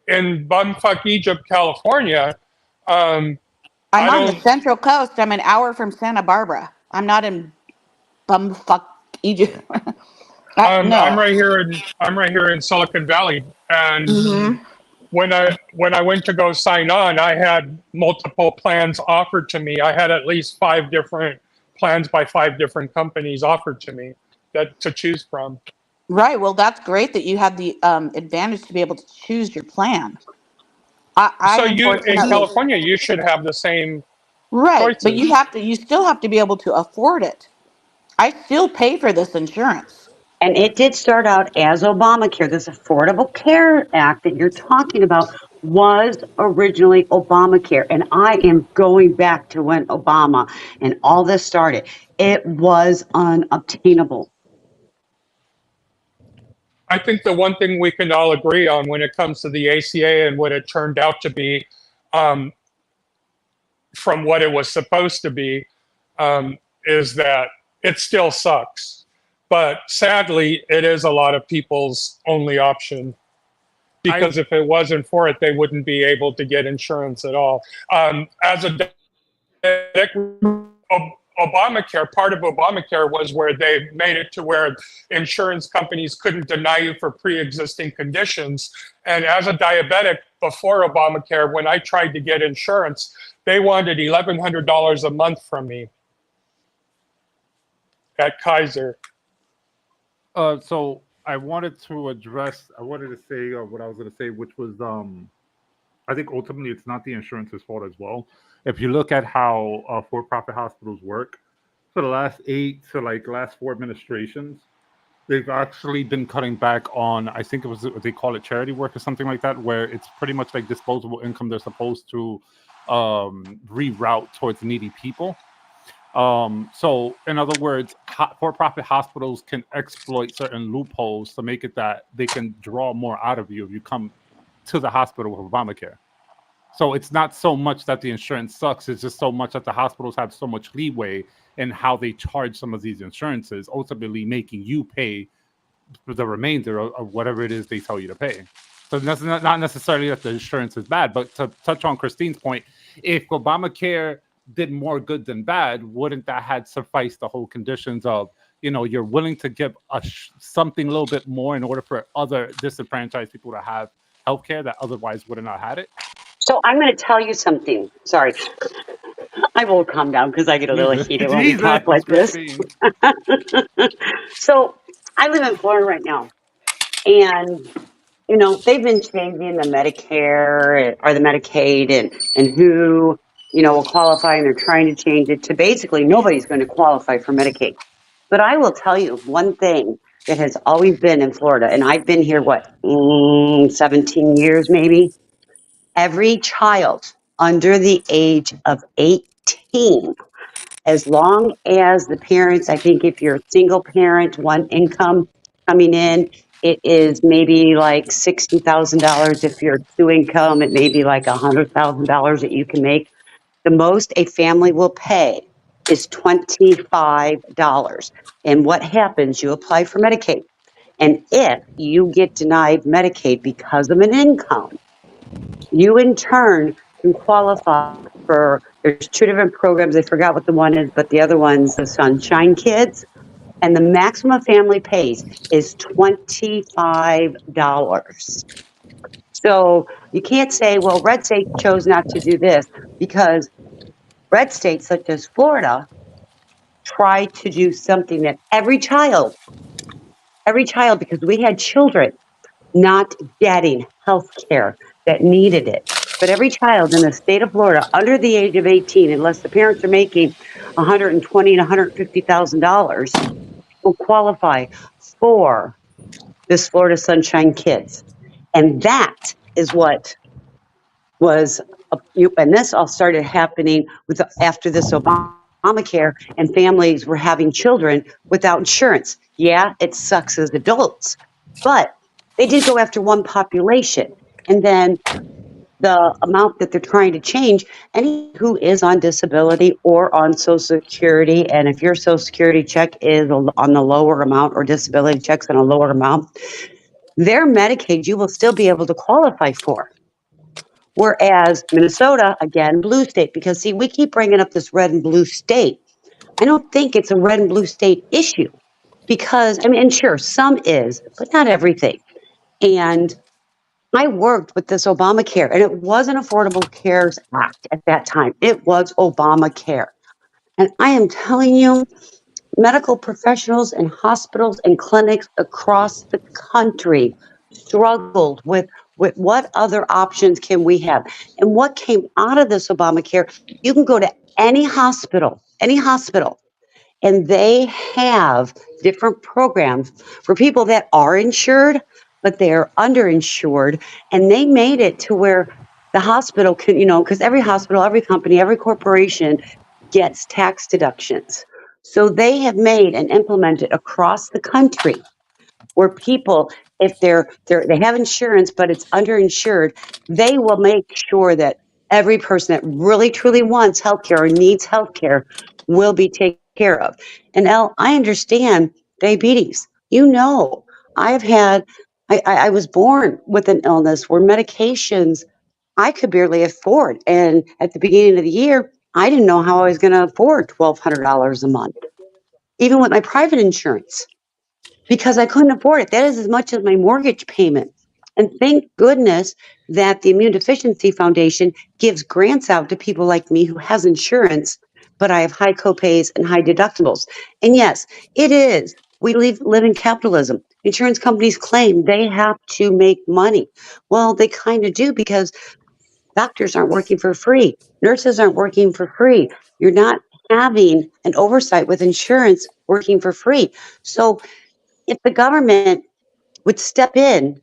in bumfuck Egypt, California, I'm I on the don't- Central Coast. I'm an hour from Santa Barbara. I'm not in bumfuck Egypt. No. I'm right here in Silicon Valley, and Mhm. when I went to go sign on, I had multiple plans offered to me. I had at least 5 different plans by 5 different companies offered to me to choose from. Right. Well, that's great that you had the advantage to be able to choose your plan. I So you in unfortunately- California, you should have the same. right? But choices. you still have to be able to afford it. I still pay for this insurance. And it did start out as Obamacare. This Affordable Care Act that you're talking about was originally Obamacare. And I am going back to when Obama and all this started. It was unobtainable. I think the one thing we can all agree on when it comes to the ACA and what it turned out to be, from what it was supposed to be, is that it still sucks. But sadly, it is a lot of people's only option. Because if it wasn't for it, they wouldn't be able to get insurance at all. As a Obamacare, part of Obamacare was where they made it to where insurance companies couldn't deny you for pre-existing conditions. And as a diabetic before Obamacare, when I tried to get insurance, they wanted $1,100 a month from me at Kaiser. So I wanted to say what I was going to say, which was, I think ultimately it's not the insurance's fault as well. If you look at how for-profit hospitals work, for the last 4 administrations, they've actually been cutting back on, I think they call it charity work or something like that, where it's pretty much like disposable income they're supposed to reroute towards needy people. So in other words, for-profit hospitals can exploit certain loopholes to make it that they can draw more out of you if you come to the hospital with Obamacare. So it's not so much that the insurance sucks, it's just so much that the hospitals have so much leeway in how they charge some of these insurances, ultimately making you pay for the remainder of whatever it is they tell you to pay. So that's not necessarily that the insurance is bad, but to touch on Christine's point, if Obamacare did more good than bad, wouldn't that had sufficed the whole conditions of, you're willing to give something a little bit more in order for other disenfranchised people to have healthcare that otherwise would have not had it? So I'm going to tell you something. Sorry, I will calm down because I get a little heated when we talk like this. So I live in Florida right now, and they've been changing the Medicare or the Medicaid and who will qualify, and they're trying to change it to basically nobody's going to qualify for Medicaid. But I will tell you one thing that has always been in Florida, and I've been here 17 years maybe. Every child under the age of 18, as long as the parents, I think if you're a single parent, one income coming in, it is maybe like $60,000. If you're two income, it may be like $100,000 that you can make. The most a family will pay is $25. And what happens? You apply for Medicaid. And if you get denied Medicaid because of an income, you in turn can qualify for, there's two different programs. I forgot what the one is, but the other one's the Sunshine Kids. And the maximum family pays is $25. So you can't say, well, red state chose not to do this, because red states such as Florida try to do something that every child, because we had children not getting health care that needed it. But every child in the state of Florida under the age of 18, unless the parents are making $120,000 and $150,000, will qualify for this Florida Sunshine Kids. And that is what was, and this all started happening after this Obamacare, and families were having children without insurance. Yeah, it sucks as adults, but they did go after one population. And then the amount that they're trying to change, any who is on disability or on Social Security, and if your Social Security check is on the lower amount or disability checks on a lower amount, their Medicaid you will still be able to qualify for. Whereas Minnesota, again, blue state, because see, we keep bringing up this red and blue state. I don't think it's a red and blue state issue, because, and sure, some is, but not everything. And I worked with this Obamacare, and it wasn't Affordable Cares Act at that time. It was Obamacare. And I am telling you, medical professionals and hospitals and clinics across the country struggled with what other options can we have. And what came out of this Obamacare, you can go to any hospital, and they have different programs for people that are insured, but they're underinsured. And they made it to where the hospital can, because every hospital, every company, every corporation gets tax deductions. So they have made and implemented across the country where people, if they have insurance, but it's underinsured, they will make sure that every person that really truly wants healthcare or needs healthcare will be taken care of. And Elle, I understand diabetes. I was born with an illness where medications I could barely afford. And at the beginning of the year, I didn't know how I was going to afford $1,200 a month, even with my private insurance, because I couldn't afford it. That is as much as my mortgage payment. And thank goodness that the Immune Deficiency Foundation gives grants out to people like me who has insurance, but I have high copays and high deductibles. And yes, it is. We live in capitalism. Insurance companies claim they have to make money. Well, they kind of do, because doctors aren't working for free. Nurses aren't working for free. You're not having an oversight with insurance working for free. So if the government would step in,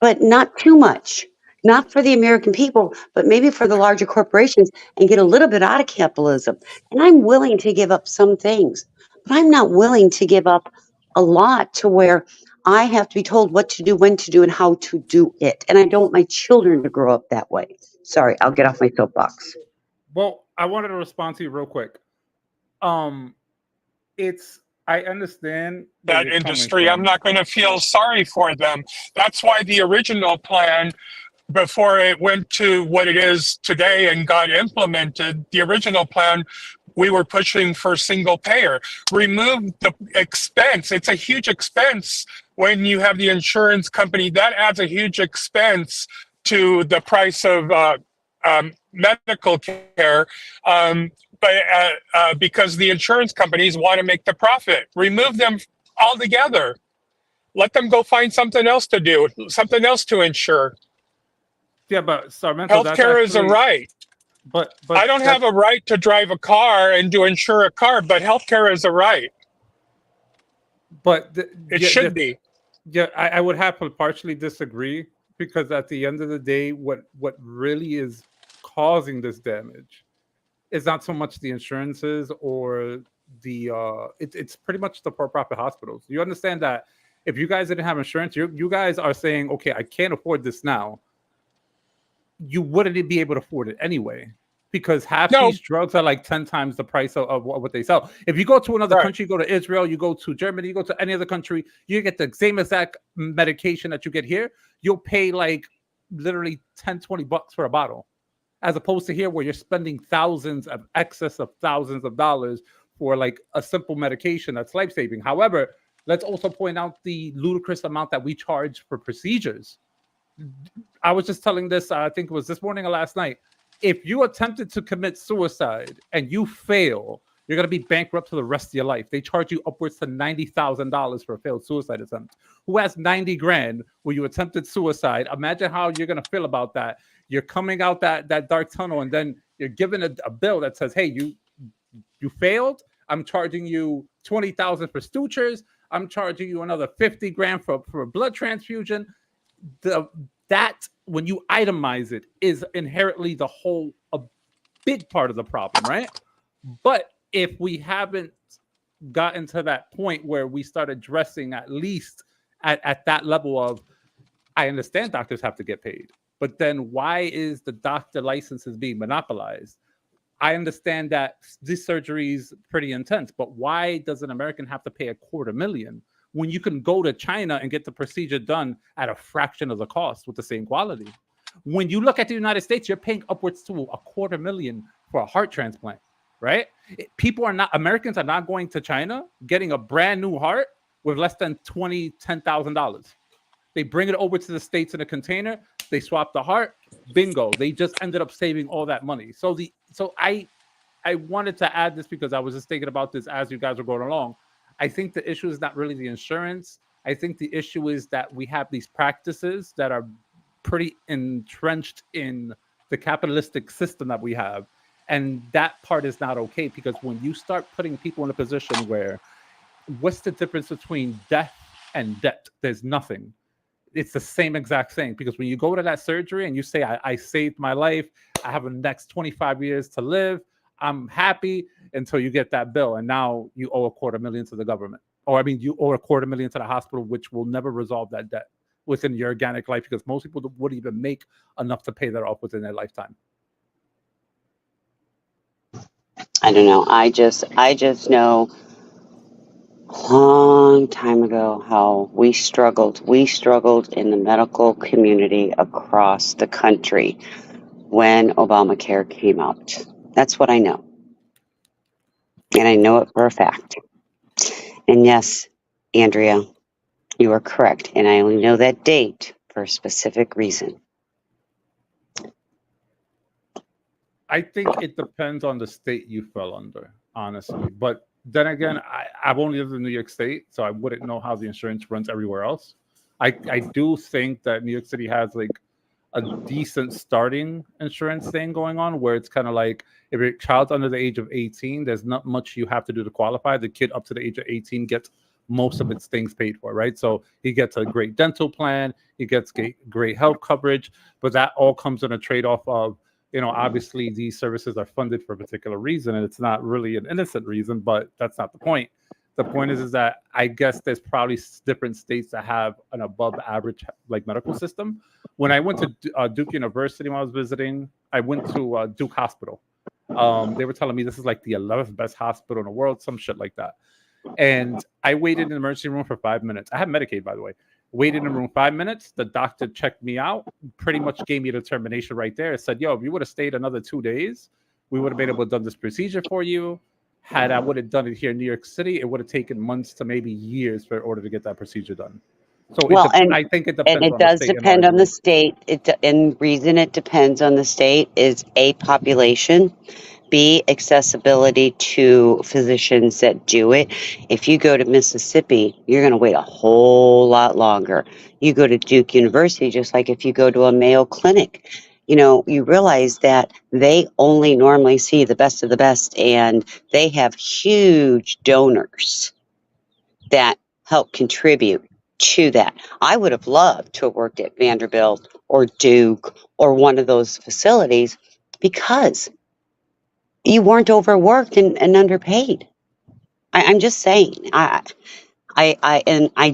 but not too much, not for the American people, but maybe for the larger corporations, and get a little bit out of capitalism. And I'm willing to give up some things, but I'm not willing to give up a lot to where I have to be told what to do, when to do, and how to do it. And I don't want my children to grow up that way. Sorry, I'll get off my soapbox. Well, I wanted to respond to you real quick. I understand where That you're coming industry, I'm from. not going to feel sorry for them. That's why the original plan, before it went to what it is today and got implemented, the original plan, we were pushing for single payer. Remove the expense. It's a huge expense when you have the insurance company. That adds a huge expense to the price of medical care. But because the insurance companies want to make the profit, remove them altogether. Let them go find something else to do, something else to insure. Yeah, but Sarmento, that's Healthcare is a actually, right. but I don't have a right to drive a car and to insure a car, but healthcare is a right. But It should be. Yeah, I would have to partially disagree, because at the end of the day, what really is causing this damage is not so much the insurances or the it's pretty much the for-profit hospitals. You understand that if you guys didn't have insurance, you guys are saying, okay, I can't afford this now. You wouldn't be able to afford it anyway, because half No. these drugs are like 10 times the price of what they sell. If you go to another Right. country, you go to Israel, you go to Germany, you go to any other country, you get the same exact medication that you get here. You'll pay like literally $10-20 for a bottle, as opposed to here where you're spending excess of thousands of dollars for like a simple medication that's life-saving. However, let's also point out the ludicrous amount that we charge for procedures. I was just telling this, I think it was this morning or last night. If you attempted to commit suicide and you fail, you're going to be bankrupt for the rest of your life. They charge you upwards to $90,000 for a failed suicide attempt. Who has 90 grand where you attempted suicide? Imagine how you're going to feel about that. You're coming out that dark tunnel, and then you're given a bill that says, hey, you failed. I'm charging you $20,000 for sutures. I'm charging you another 50 grand for a blood transfusion. That when you itemize it is inherently a big part of the problem, right? But if we haven't gotten to that point where we start addressing at least at that level of, I understand doctors have to get paid, but then why is the doctor licenses being monopolized? I understand that this surgery is pretty intense, but why does an American have to pay $250,000 when you can go to China and get the procedure done at a fraction of the cost with the same quality? When you look at the United States, you're paying upwards to $250,000 for a heart transplant, right? Americans are not going to China getting a brand new heart with less than $10,000. They bring it over to the States in a container. They swap the heart. Bingo. They just ended up saving all that money. So I wanted to add this because I was just thinking about this as you guys were going along. I think the issue is not really the insurance. I think the issue is that we have these practices that are pretty entrenched in the capitalistic system that we have. And that part is not okay, because when you start putting people in a position where, what's the difference between death and debt? There's nothing. It's the same exact thing, because when you go to that surgery and you say, I saved my life, I have the next 25 years to live, I'm happy, until you get that bill, and now you owe $250,000 to the government. Or you owe $250,000 to the hospital, which will never resolve that debt within your organic life, because most people wouldn't even make enough to pay that off within their lifetime. I don't know. I just know a long time ago how we struggled in the medical community across the country when Obamacare came out. That's what I know. And I know it for a fact. And yes, Andrea, you are correct. And I only know that date for a specific reason. I think it depends on the state you fell under, honestly. But then again, I've only lived in New York State, so I wouldn't know how the insurance runs everywhere else. I do think that New York City has like a decent starting insurance thing going on, where it's kind of like, if your child's under the age of 18, there's not much you have to do to qualify. The kid up to the age of 18 gets most of its things paid for, right? So he gets a great dental plan, he gets great health coverage, but that all comes in a trade-off of, obviously these services are funded for a particular reason, and it's not really an innocent reason, but that's not the point. The point is that I guess there's probably different states that have an above average like medical system. When I went to Duke University when I was visiting, I went to Duke Hospital. They were telling me this is like the 11th best hospital in the world, some shit like that. And I waited in the emergency room for 5 minutes. I have Medicaid, by the way. Waited in the room 5 minutes. The doctor checked me out, pretty much gave me a determination right there. It said, yo, if you would have stayed another 2 days, we would have been able to done this procedure for you. Had I would have done it here in New York City, it would have taken months to maybe years for order to get that procedure done. So Well, I think it depends and it on the does state. depend on the state. And reason it depends on the state is A, population, B, accessibility to physicians that do it. If you go to Mississippi, you're going to wait a whole lot longer. You go to Duke University, just like if you go to a Mayo Clinic, you realize that they only normally see the best of the best, and they have huge donors that help contribute to that. I would have loved to have worked at Vanderbilt or Duke or one of those facilities because you weren't overworked and underpaid. I'm just saying. I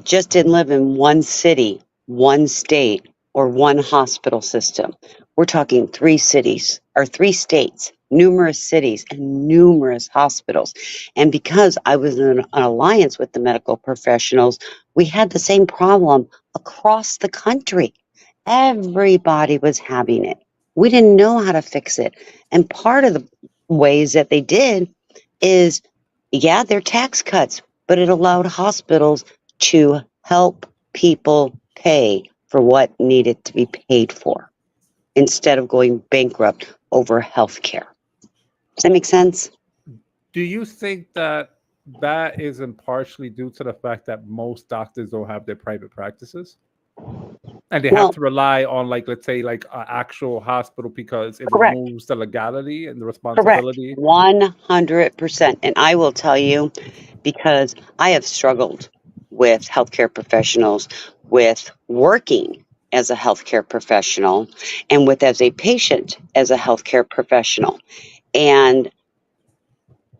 just didn't live in one city, one state, or one hospital system. We're talking 3 cities or 3 states, numerous cities, and numerous hospitals. And because I was in an alliance with the medical professionals, we had the same problem across the country. Everybody was having it. We didn't know how to fix it. And part of the ways that they did is, yeah, they're tax cuts, but it allowed hospitals to help people pay for what needed to be paid for instead of going bankrupt over health care. Does that make sense? Do you think that isn't partially due to the fact that most doctors don't have their private practices? And they have to rely on, like, let's say, like an actual hospital because it Correct. removes the legality and the Correct. responsibility? 100%. And I will tell you, because I have struggled with healthcare professionals, with working as a healthcare professional, and with as a patient as a healthcare professional. And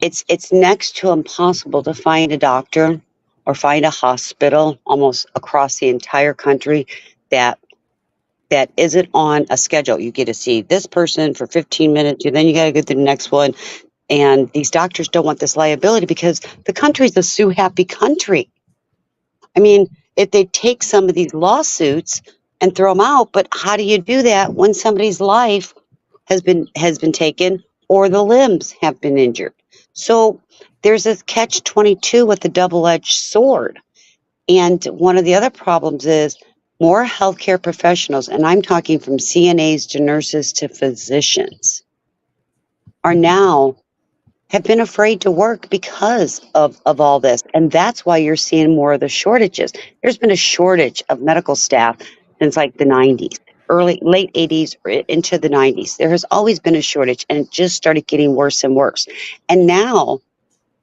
it's next to impossible to find a doctor or find a hospital almost across the entire country that isn't on a schedule. You get to see this person for 15 minutes, and then you got to go to the next one. And these doctors don't want this liability because the country's a sue-happy country. I mean, if they take some of these lawsuits and throw them out, but how do you do that when somebody's life has been taken or the limbs have been injured? So there's this catch-22 with the double-edged sword. And one of the other problems is more healthcare professionals, and I'm talking from CNAs to nurses to physicians, are now have been afraid to work because of all this. And that's why you're seeing more of the shortages. There's been a shortage of medical staff since like the 90s, late 80s into the 90s. There has always been a shortage, and it just started getting worse and worse. And now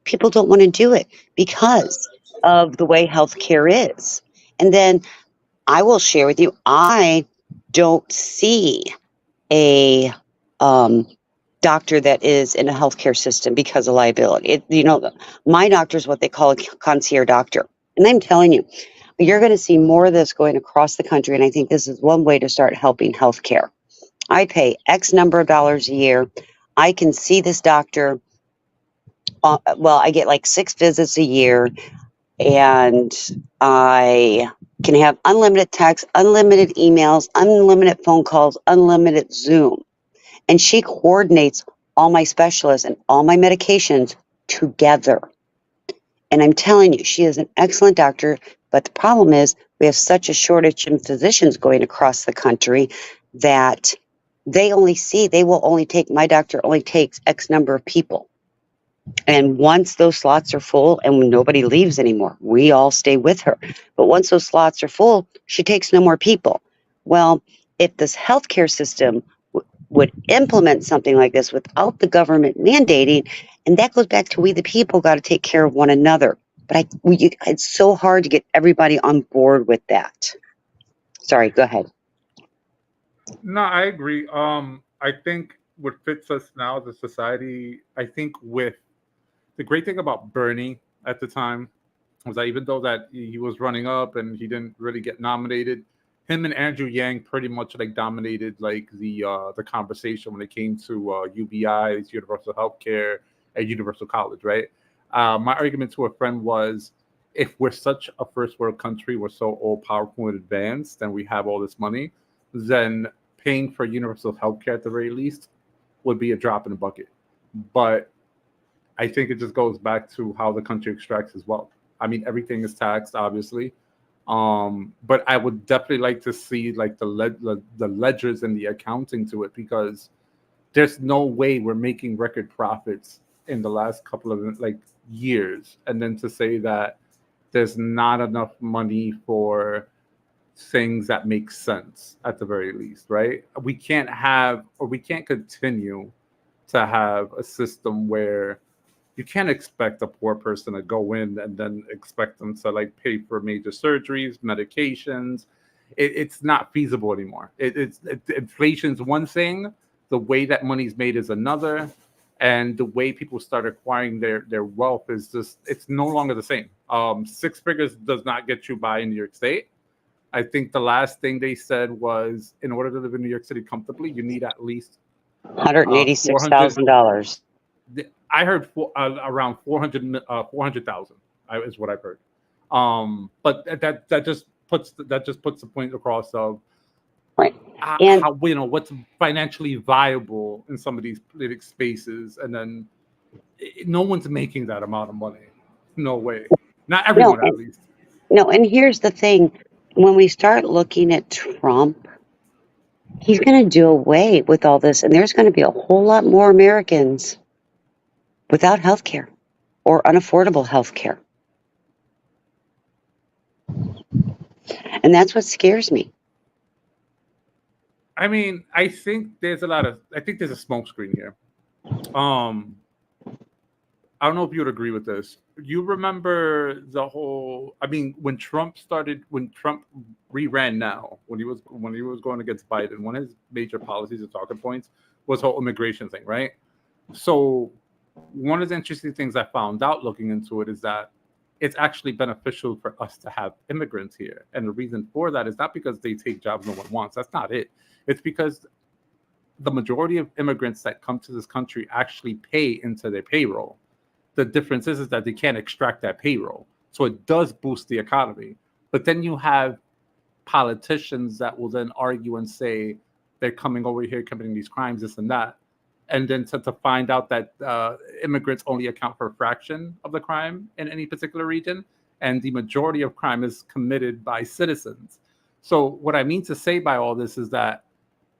people don't want to do it because of the way healthcare is. And then I will share with you, I don't see a doctor that is in a healthcare system because of liability. My doctor is what they call a concierge doctor. And I'm telling you, you're going to see more of this going across the country. And I think this is one way to start helping healthcare. I pay X number of dollars a year. I can see this doctor. I get like 6 visits a year, and I can have unlimited text, unlimited emails, unlimited phone calls, unlimited Zoom. And she coordinates all my specialists and all my medications together. And I'm telling you, she is an excellent doctor. But the problem is we have such a shortage in physicians going across the country that my doctor only takes X number of people. And once those slots are full and nobody leaves anymore, we all stay with her. But once those slots are full, she takes no more people. Well, if this healthcare system would implement something like this without the government mandating, and that goes back to we the people got to take care of one another. But it's so hard to get everybody on board with that. Sorry, go ahead. No, I agree. I think what fits us now as a society, I think with the great thing about Bernie at the time. Was that even though that he was running up and he didn't really get nominated, him and Andrew Yang pretty much like dominated like the conversation when it came to UBIs, universal healthcare, and universal college, right? My argument to a friend was, if we're such a first world country, we're so all powerful and advanced, and we have all this money, then paying for universal healthcare at the very least would be a drop in the bucket. But I think it just goes back to how the country extracts as well. I mean, everything is taxed, obviously. But I would definitely like to see like the ledgers and the accounting to it, because there's no way we're making record profits in the last couple of like years, and then to say that there's not enough money for things that make sense at the very least, right? We can't continue to have a system where you can't expect a poor person to go in and then expect them to like pay for major surgeries, medications. It's not feasible anymore. Inflation's one thing, the way that money's made is another, and the way people start acquiring their wealth is just, it's no longer the same. 6 figures does not get you by in New York State. I think the last thing they said was, in order to live in New York City comfortably, you need at least $186,000. I heard around 400,000 is what I've heard. But that just puts the point across of Right. how what's financially viable in some of these political spaces, and then no one's making that amount of money. No way. Not everyone, at least. No, and here's the thing. When we start looking at Trump, he's going to do away with all this, and there's going to be a whole lot more Americans without health care or unaffordable health care. And that's what scares me. I mean, I think there's a smokescreen here. I don't know if you would agree with this. You remember the whole, I mean, when Trump re-ran now, when he was going against Biden, one of his major policies and talking points was the whole immigration thing, right? So one of the interesting things I found out looking into it is that it's actually beneficial for us to have immigrants here. And the reason for that is not because they take jobs no one wants. That's not it. It's because the majority of immigrants that come to this country actually pay into their payroll. The difference is that they can't extract that payroll. So it does boost the economy. But then you have politicians that will then argue and say they're coming over here committing these crimes, this and that. And then to find out that immigrants only account for a fraction of the crime in any particular region, and the majority of crime is committed by citizens. So what I mean to say by all this is that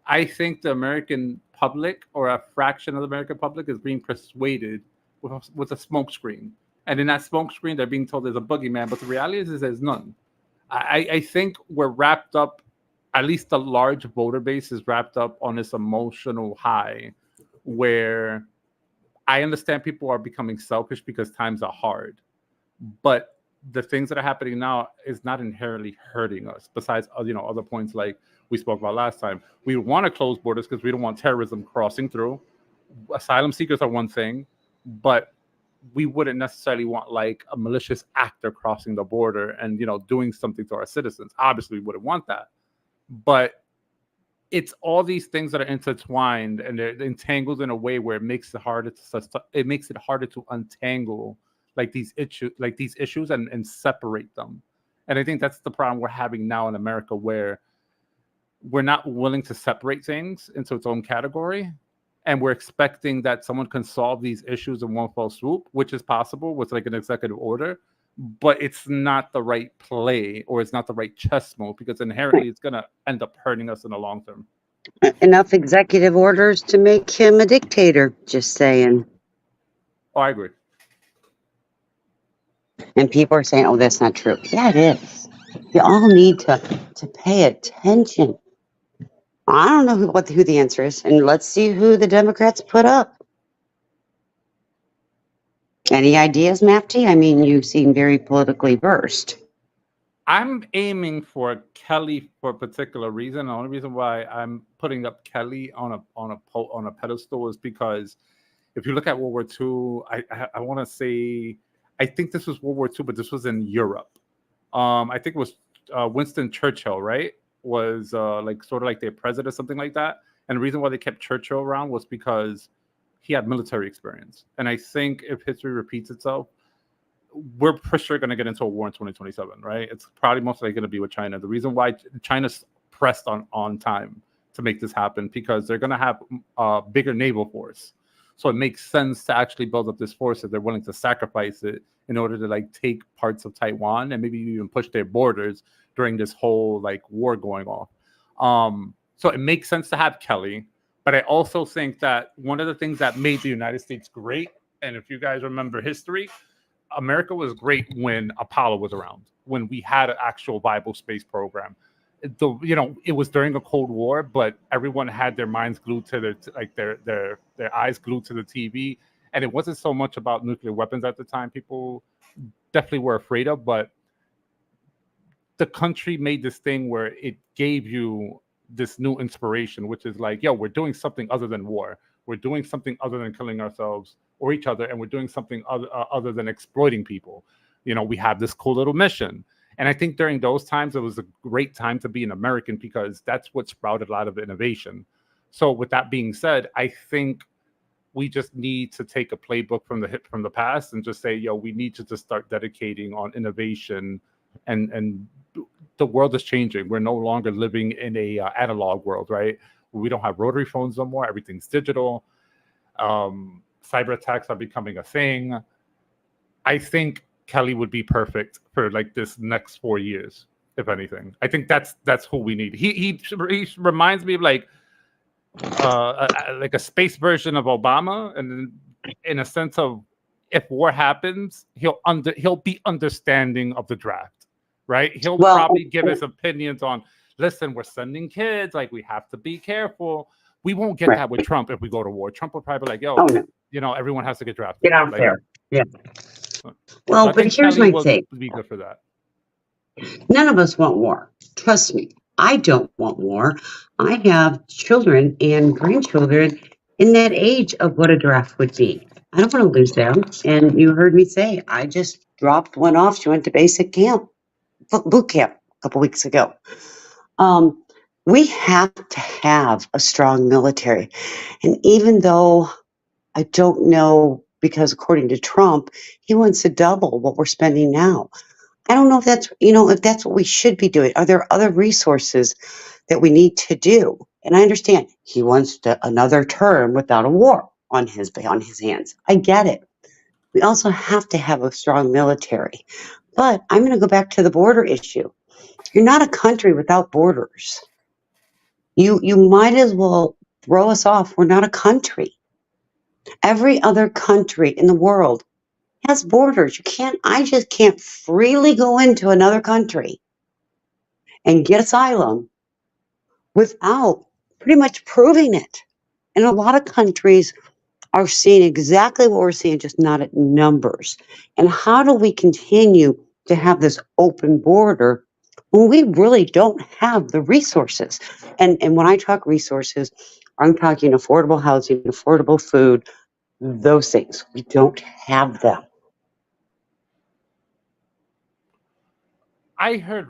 I think the American public, or a fraction of the American public, is being persuaded with a smokescreen. And in that smokescreen, they're being told there's a boogeyman, but the reality is there's none. I think we're wrapped up, at least the large voter base is wrapped up on this emotional high, where I understand people are becoming selfish because times are hard, but the things that are happening now is not inherently hurting us. Besides, other points like we spoke about last time, we want to close borders because we don't want terrorism crossing through. Asylum seekers are one thing, but we wouldn't necessarily want like a malicious actor crossing the border and doing something to our citizens. Obviously, we wouldn't want that, but it's all these things that are intertwined and they're entangled in a way where it makes it harder to untangle these issues and separate them. And I think that's the problem we're having now in America, where we're not willing to separate things into its own category, and we're expecting that someone can solve these issues in one fell swoop, which is possible with like an executive order, but it's not the right play, or it's not the right chess move, because inherently it's going to end up hurting us in the long term. Enough executive orders to make him a dictator, just saying. Oh, I agree. And people are saying, oh, that's not true. Yeah, it is. You all need to pay attention. I don't know who the answer is, and let's see who the Democrats put up. Any ideas, Mafty? I mean, you seem very politically versed. I'm aiming for Kelly for a particular reason. The only reason why I'm putting up Kelly on a pedestal is because if you look at World War II, I want to say, I think this was World War II, but this was in Europe. I think it was Winston Churchill, right? Was like sort of like their president or something like that. And the reason why they kept Churchill around was because he had military experience. And I think if history repeats itself, we're for sure going to get into a war in 2027, right? It's probably most likely going to be with China. The reason why China's pressed on time to make this happen, because they're going to have a bigger naval force. So it makes sense to actually build up this force if they're willing to sacrifice it in order to like take parts of Taiwan and maybe even push their borders during this whole like war going on. So it makes sense to have Kelly, but I also think that one of the things that made the United States great, and if you guys remember history, America was great when Apollo was around, when we had an actual viable space program. It was during a Cold War, but everyone had their minds glued to their eyes glued to the TV, and it wasn't so much about nuclear weapons at the time. People definitely were afraid of, but the country made this thing where it gave you this new inspiration, which is like, yo, we're doing something other than war. We're doing something other than killing ourselves or each other, and we're doing something other than exploiting people. We have this cool little mission. And I think during those times, it was a great time to be an American because that's what sprouted a lot of innovation. So with that being said, I think we just need to take a playbook from the past and just say, yo, we need to just start dedicating on innovation, and the world is changing. We're no longer living in a analog world, right? We don't have rotary phones no more. Everything's digital. Cyber attacks are becoming a thing. I think Kelly would be perfect for like this next 4 years, if anything. I think that's who we need. He reminds me of like a space version of Obama, and in a sense of if war happens, he'll be understanding of the draft, right? He'll probably give his opinions on, listen, we're sending kids, like we have to be careful. We won't get that with Trump if we go to war. Trump will probably be like, yo, everyone has to get drafted. Get out like, there. Yeah. Well, but here's Kelly my will thing. be good for that. None of us want war. Trust me. I don't want war. I have children and grandchildren in that age of what a draft would be. I don't want to lose them. And you heard me say, I just dropped one off. She went to basic camp, boot camp a couple weeks ago. We have to have a strong military. And even though I don't know, because according to Trump, he wants to double what we're spending now. I don't know if that's what we should be doing. Are there other resources that we need to do? And I understand he wants another term without a war on his hands. I get it. We also have to have a strong military. But I'm going to go back to the border issue. You're not a country without borders. You might as well throw us off. We're not a country. Every other country in the world has borders. I just can't freely go into another country and get asylum without pretty much proving it. And a lot of countries are seeing exactly what we're seeing, just not at numbers. And how do we continue to have this open border when we really don't have the resources? And when I talk resources, I'm talking affordable housing, affordable food, those things. We don't have them. I heard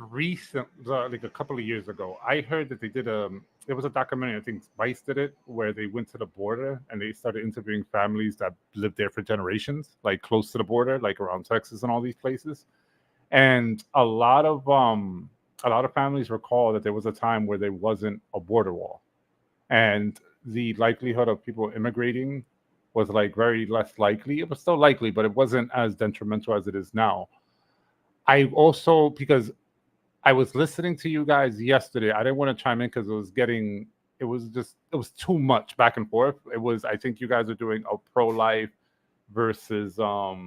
like a couple of years ago, I heard that they did it was a documentary, I think Vice did it, where they went to the border and they started interviewing families that lived there for generations, like close to the border, like around Texas and all these places. And a lot of families recall that there was a time where there wasn't a border wall, and the likelihood of people immigrating was like very less likely. It was still likely, but it wasn't as detrimental as it is now. I also, because I was listening to you guys yesterday, I didn't want to chime in because it was too much back and forth. I think you guys are doing a pro-life versus a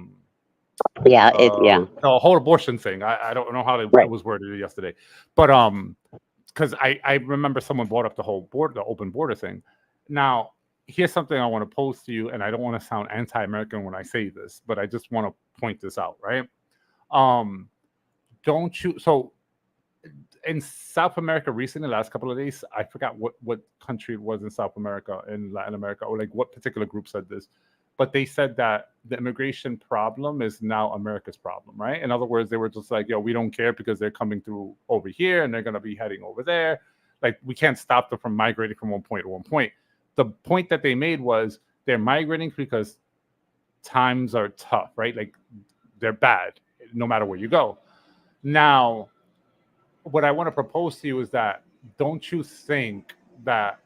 whole abortion thing. I don't know how it was worded yesterday, but because I remember someone brought up the open border thing. Now, here's something I want to pose to you, and I don't want to sound anti-American when I say this, but I just want to point this out, right? So in South America recently, the last couple of days, I forgot what country it was in South America, in Latin America, or like what particular group said this, but they said that the immigration problem is now America's problem, right? In other words, they were just like, yo, we don't care because they're coming through over here and they're going to be heading over there. Like, we can't stop them from migrating from one point to one point. The point that they made was they're migrating because times are tough, right? Like, they're bad no matter where you go. Now, what I want to propose to you is that, don't you think that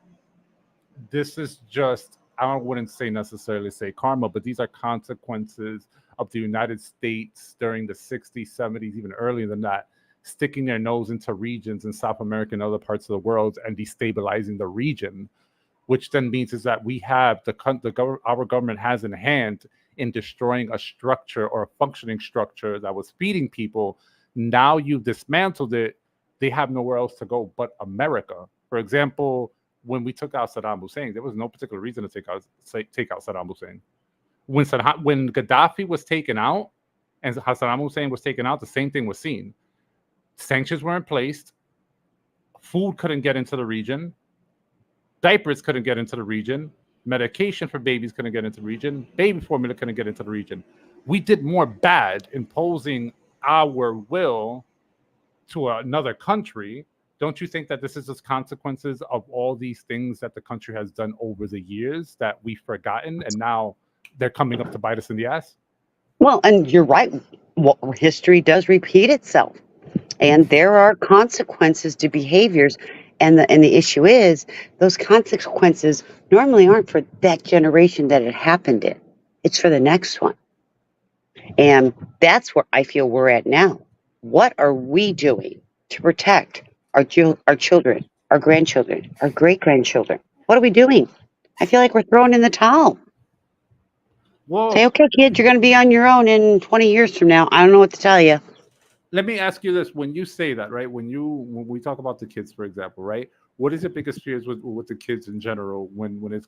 this is just, I wouldn't necessarily say karma, but these are consequences of the United States during the 60s, 70s, even earlier than that, sticking their nose into regions in South America and other parts of the world and destabilizing the region, which then means is that we have our government has in hand in destroying a structure or a functioning structure that was feeding people. Now you've dismantled it. They have nowhere else to go but America. For example, when we took out Saddam Hussein, there was no particular reason to take out Saddam Hussein. When Gaddafi was taken out and Saddam Hussein was taken out, the same thing was seen. Sanctions weren't placed. Food couldn't get into the region. Diapers couldn't get into the region. Medication for babies couldn't get into the region. Baby formula couldn't get into the region. We did more bad imposing our will to another country. Don't you think that this is just consequences of all these things that the country has done over the years that we've forgotten, and now they're coming up to bite us in the ass? Well, and you're right. Well, history does repeat itself, and there are consequences to behaviors. And the issue is, those consequences normally aren't for that generation that it happened in. It's for the next one. And that's where I feel we're at now. What are we doing to protect our children, our grandchildren, our great-grandchildren? What are we doing? I feel like we're throwing in the towel. Well, Say, okay, kids, you're going to be on your own in 20 years from now. I don't know what to tell you. let me ask you this: when you say that, right? When we talk about the kids, for example, right? What is your biggest fears with the kids in general when it's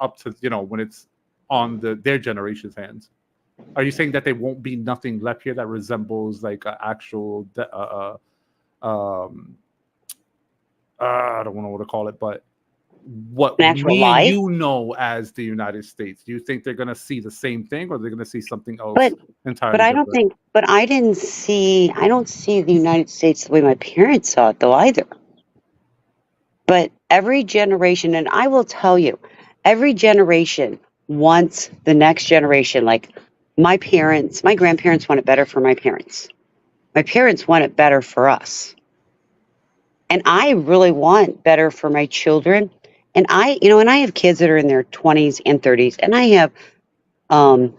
up to, when it's on their generation's hands? Are you saying that there won't be nothing left here that resembles like an actual I don't know what to call it, but what Natural me life? and you know as the United States? Do you think they're going to see the same thing, or they're going to see something else But entirely but I don't different? think. But I don't see the United States the way my parents saw it, though, either. But every generation, and I will tell you, every generation wants the next generation. Like my grandparents want it better for my parents. My parents want it better for us. And I really want better for my children. And I have kids that are in their 20s and 30s, and I have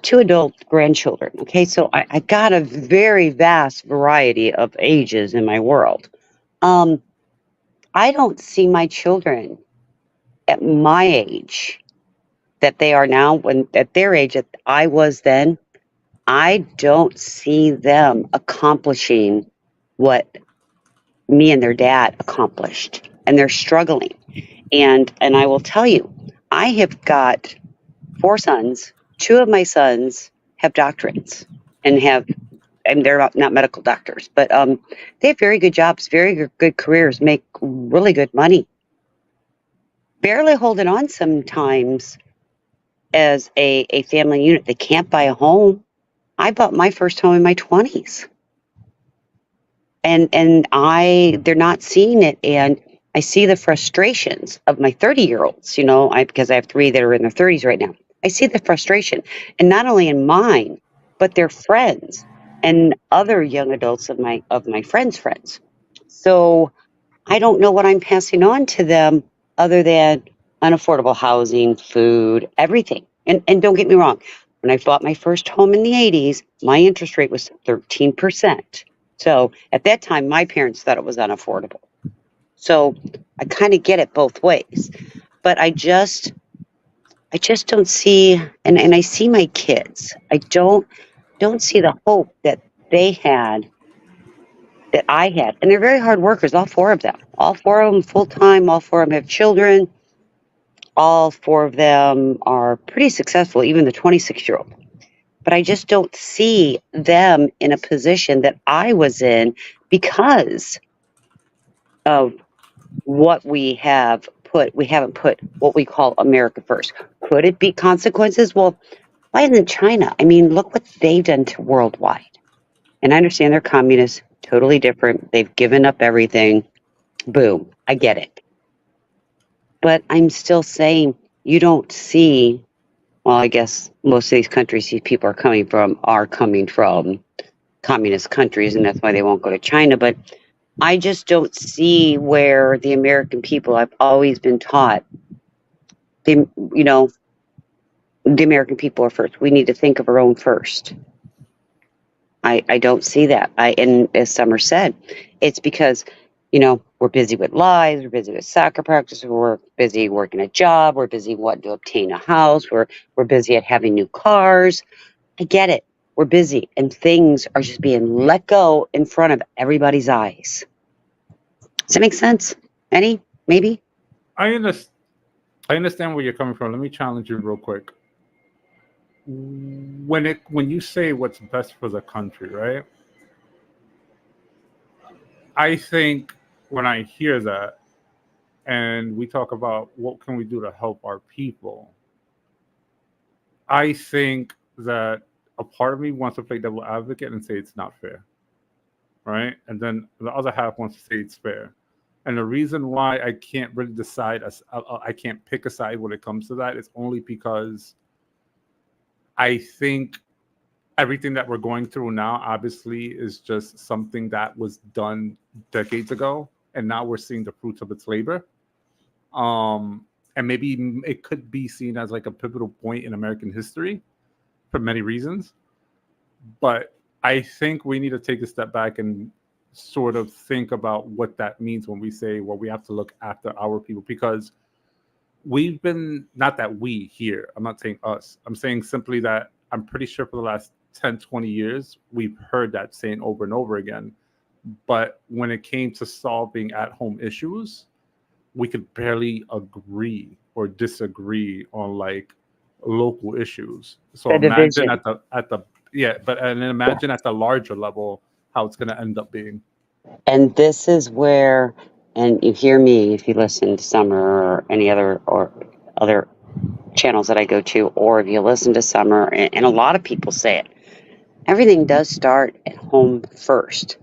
2 adult grandchildren. Okay, so I got a very vast variety of ages in my world. I don't see my children at my age that they are now, when at their age that I was then. I don't see them accomplishing what me and their dad accomplished, and they're struggling. And I will tell you, I have got 4 sons. 2 of my sons have doctorates and they're not medical doctors, but they have very good jobs, very good careers, make really good money. Barely holding on sometimes as a family unit. They can't buy a home. I bought my first home in my 20s. And they're not seeing it, and I see the frustrations of my 30-year-olds, because I have 3 that are in their 30s right now. I see the frustration, and not only in mine, but their friends and other young adults of my friends' friends. So I don't know what I'm passing on to them other than unaffordable housing, food, everything. And don't get me wrong, when I bought my first home in the 80s, my interest rate was 13%. So at that time, my parents thought it was unaffordable. So I kind of get it both ways. But I just don't see, and I see my kids. I don't see the hope that they had, that I had. And they're very hard workers, all 4 of them. All 4 of them full time, all 4 of them have children. All 4 of them are pretty successful, even the 26-year-old. But I just don't see them in a position that I was in because of what we have put. We haven't put what we call America first. Could it be consequences? Well, why isn't China? I mean, look what they've done to worldwide. And I understand they're communists, totally different. They've given up everything. Boom. I get it. But I'm still saying you don't see, well, I guess most of these countries these people are coming from communist countries, and that's why they won't go to China. But I just don't see where the American people, I've always been taught, the, you know, the American people are first. We need to think of our own first. I don't see that. And as Summer said, it's because, we're busy with lives, we're busy with soccer practice, we're busy working a job, we're busy wanting to obtain a house, we're busy at having new cars. I get it. We're busy, and things are just being let go in front of everybody's eyes. Does that make sense? Any? Maybe? I understand where you're coming from. Let me challenge you real quick. When you say what's best for the country, right? I think when I hear that, and we talk about what can we do to help our people, I think that a part of me wants to play devil advocate and say it's not fair, right? And then the other half wants to say it's fair. And the reason why I can't really decide, I can't pick a side when it comes to that, is only because I think everything that we're going through now, obviously, is just something that was done decades ago, and now we're seeing the fruits of its labor. And maybe it could be seen as like a pivotal point in American history for many reasons. But I think we need to take a step back and sort of think about what that means when we say, well, we have to look after our people, because we've been, not that we here, I'm not saying us, I'm saying simply that I'm pretty sure for the last 10, 20 years, we've heard that saying over and over again. But when it came to solving at-home issues, we could barely agree or disagree on like local issues. So The imagine division. imagine at the larger level how it's going to end up being. And this is where, and you hear me if you listen to Summer or any other channels that I go to, or if you listen to Summer, and a lot of people say it, everything does start at home first.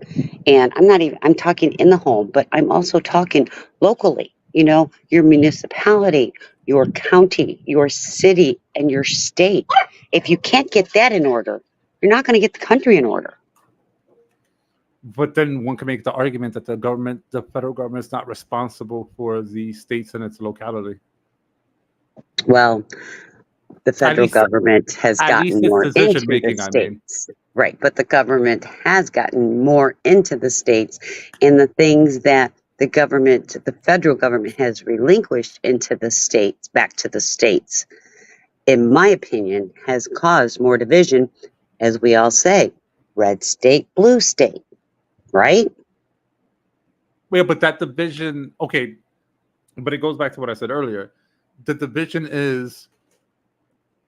And I'm talking in the home, but I'm also talking locally, your municipality, your county, your city, and your state. If you can't get that in order, you're not going to get the country in order. But then one can make the argument that the federal government is not responsible for the states and its locality. Well, the federal least- government has at gotten least it's more into the decision-making, I mean. states. Right, but the government has gotten more into the states, and the things that the federal government has relinquished into the states, back to the states, in my opinion, has caused more division, as we all say, red state, blue state, right? Yeah, but that division, okay, but it goes back to what I said earlier. The division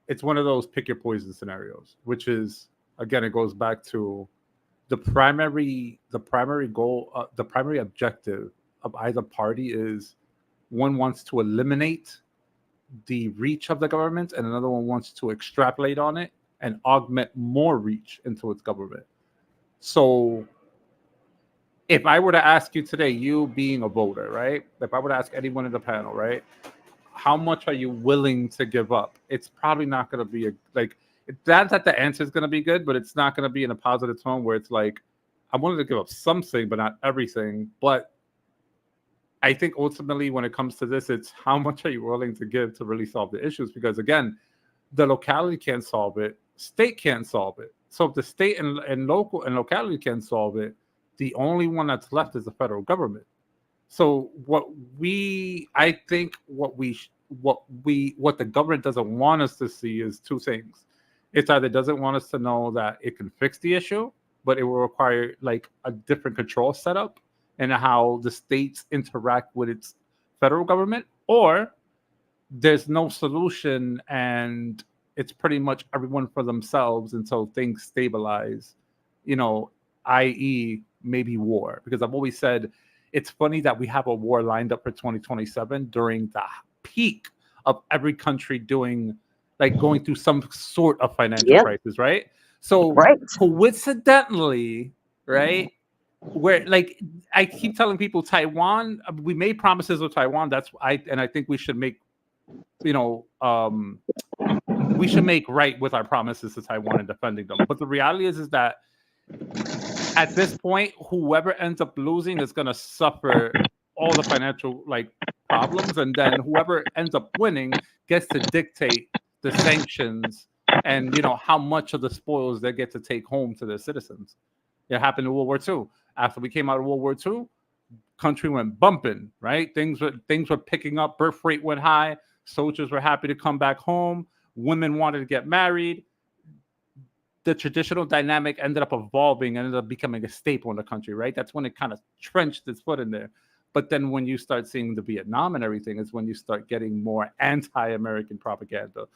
it's one of those pick your poison scenarios, which is, again, it goes back to the primary goal, the primary objective of either party is one wants to eliminate the reach of the government, and another one wants to extrapolate on it and augment more reach into its government. So if I were to ask you today, you being a voter, right? If I were to ask anyone in the panel, right, how much are you willing to give up? It's probably not going to be that's that the answer is going to be good, but it's not going to be in a positive tone where it's like, I'm willing to give up something, but not everything. But I think ultimately when it comes to this, it's how much are you willing to give to really solve the issues? Because again, the locality can't solve it. State can't solve it. So if the state and locality can't solve it, the only one that's left is the federal government. So what the government doesn't want us to see is two things. It's either doesn't want us to know that it can fix the issue, but it will require like a different control setup and how the states interact with its federal government, or there's no solution and it's pretty much everyone for themselves until things stabilize, i.e. maybe war. Because I've always said, it's funny that we have a war lined up for 2027 during the peak of every country doing, like, going through some sort of financial Yep. crisis, right? So Right. coincidentally, right, where, like, I keep telling people, Taiwan, we made promises with Taiwan. I think we should make, we should make right with our promises to Taiwan and defending them. But the reality is that at this point, whoever ends up losing is going to suffer all the financial, like, problems, and then whoever ends up winning gets to dictate the sanctions and, how much of the spoils they get to take home to their citizens. It happened in World War II. After we came out of World War II, country went bumping, right? Things were picking up. Birth rate went high. Soldiers were happy to come back home. Women wanted to get married. The traditional dynamic ended up evolving and ended up becoming a staple in the country, right? That's when it kind of trenched its foot in there. But then when you start seeing the Vietnam and everything is when you start getting more anti-American propaganda,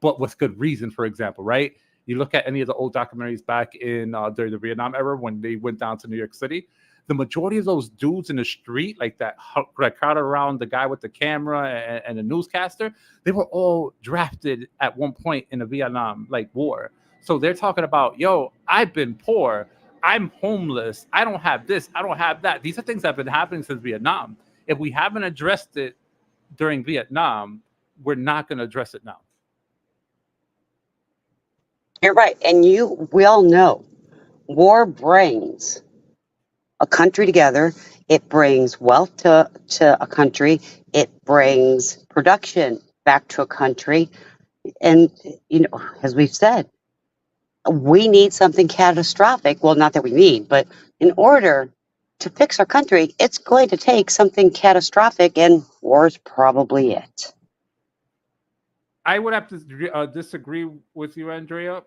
but with good reason, for example, right? You look at any of the old documentaries back in during the Vietnam era when they went down to New York City, the majority of those dudes in the street, like that crowd around the guy with the camera and the newscaster, they were all drafted at one point in the Vietnam, like, war. So they're talking about, yo, I've been poor. I'm homeless. I don't have this. I don't have that. These are things that have been happening since Vietnam. If we haven't addressed it during Vietnam, we're not going to address it now. You're right. And we all know war brings a country together. It brings wealth to a country. It brings production back to a country. And, as we've said, we need something catastrophic. Well, not that we need, but in order to fix our country, it's going to take something catastrophic, and war is probably it. I would have to disagree with you, Andrea.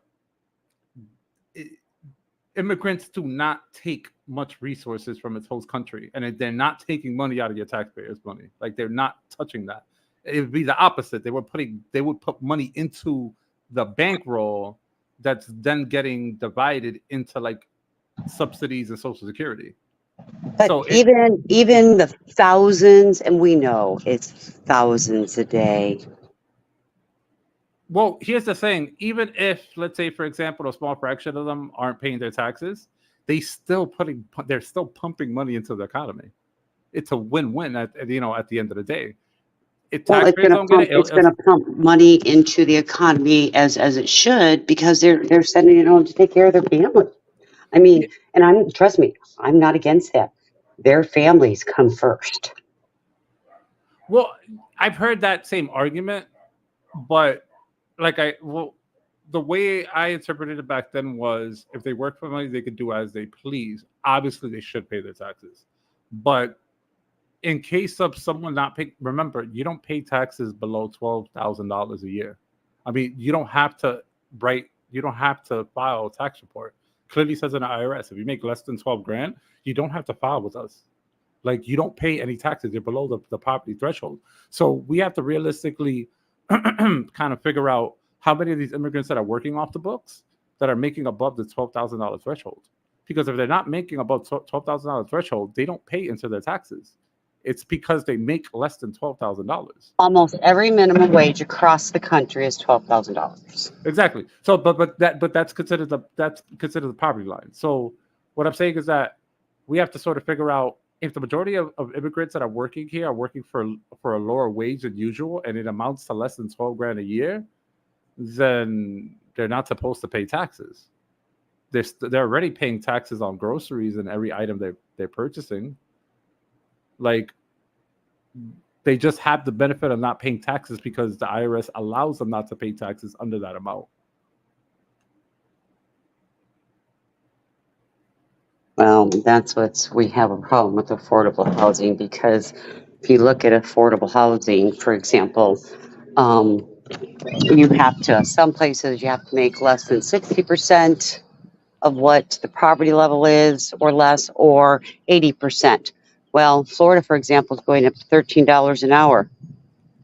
Immigrants do not take much resources from its host country, and they're not taking money out of your taxpayers' money. Like, they're not touching that. It would be the opposite. They would put money into the bankroll that's then getting divided into, like, subsidies and Social Security. But So even the thousands, and we know it's thousands a day. Well, here's the thing. Even if, let's say, for example, a small fraction of them aren't paying their taxes, they're still pumping money into the economy. It's a win-win at the end of the day. It's going to pump money into the economy as it should, because they're sending it home to take care of their family. I mean, and trust me, I'm not against that. Their families come first. Well, I've heard that same argument, but the way I interpreted it back then was, if they work for money, they could do as they please. Obviously, they should pay their taxes, but in case of someone not paying, remember, you don't pay taxes below $12,000 a year. I mean, you don't have to file a tax report. Clearly says in the IRS, if you make less than 12 grand, you don't have to file with us. Like, you don't pay any taxes. You're below the poverty threshold. So we have to realistically kind of figure out how many of these immigrants that are working off the books that are making above the $12,000 threshold. Because if they're not making above $12,000 threshold, they don't pay into their taxes. It's because they make less than $12,000. Almost every minimum wage across the country is $12,000. Exactly. So, but that's considered the poverty line. So, what I'm saying is that we have to sort of figure out, if the majority of immigrants that are working here are working for a lower wage than usual, and it amounts to less than 12 grand a year, then they're not supposed to pay taxes. They're already paying taxes on groceries and every item they're purchasing. Like, they just have the benefit of not paying taxes because the IRS allows them not to pay taxes under that amount. Well, we have a problem with affordable housing, because if you look at affordable housing, for example, some places you have to make less than 60% of what the poverty level is, or less, or 80%. Well, Florida, for example, is going up to $13 an hour.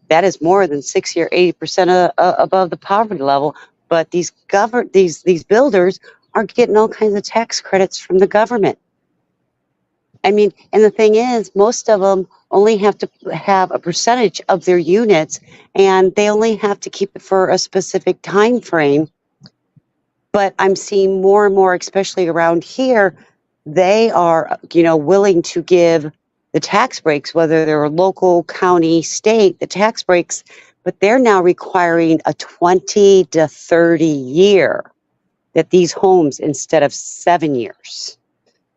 That is more than 60 or 80% above the poverty level. But these builders are getting all kinds of tax credits from the government. I mean, and the thing is, most of them only have to have a percentage of their units, and they only have to keep it for a specific time frame. But I'm seeing more and more, especially around here, they are, willing to give the tax breaks, whether they're local, county, state, the tax breaks, but they're now requiring a 20 to 30 year that these homes instead of 7 years.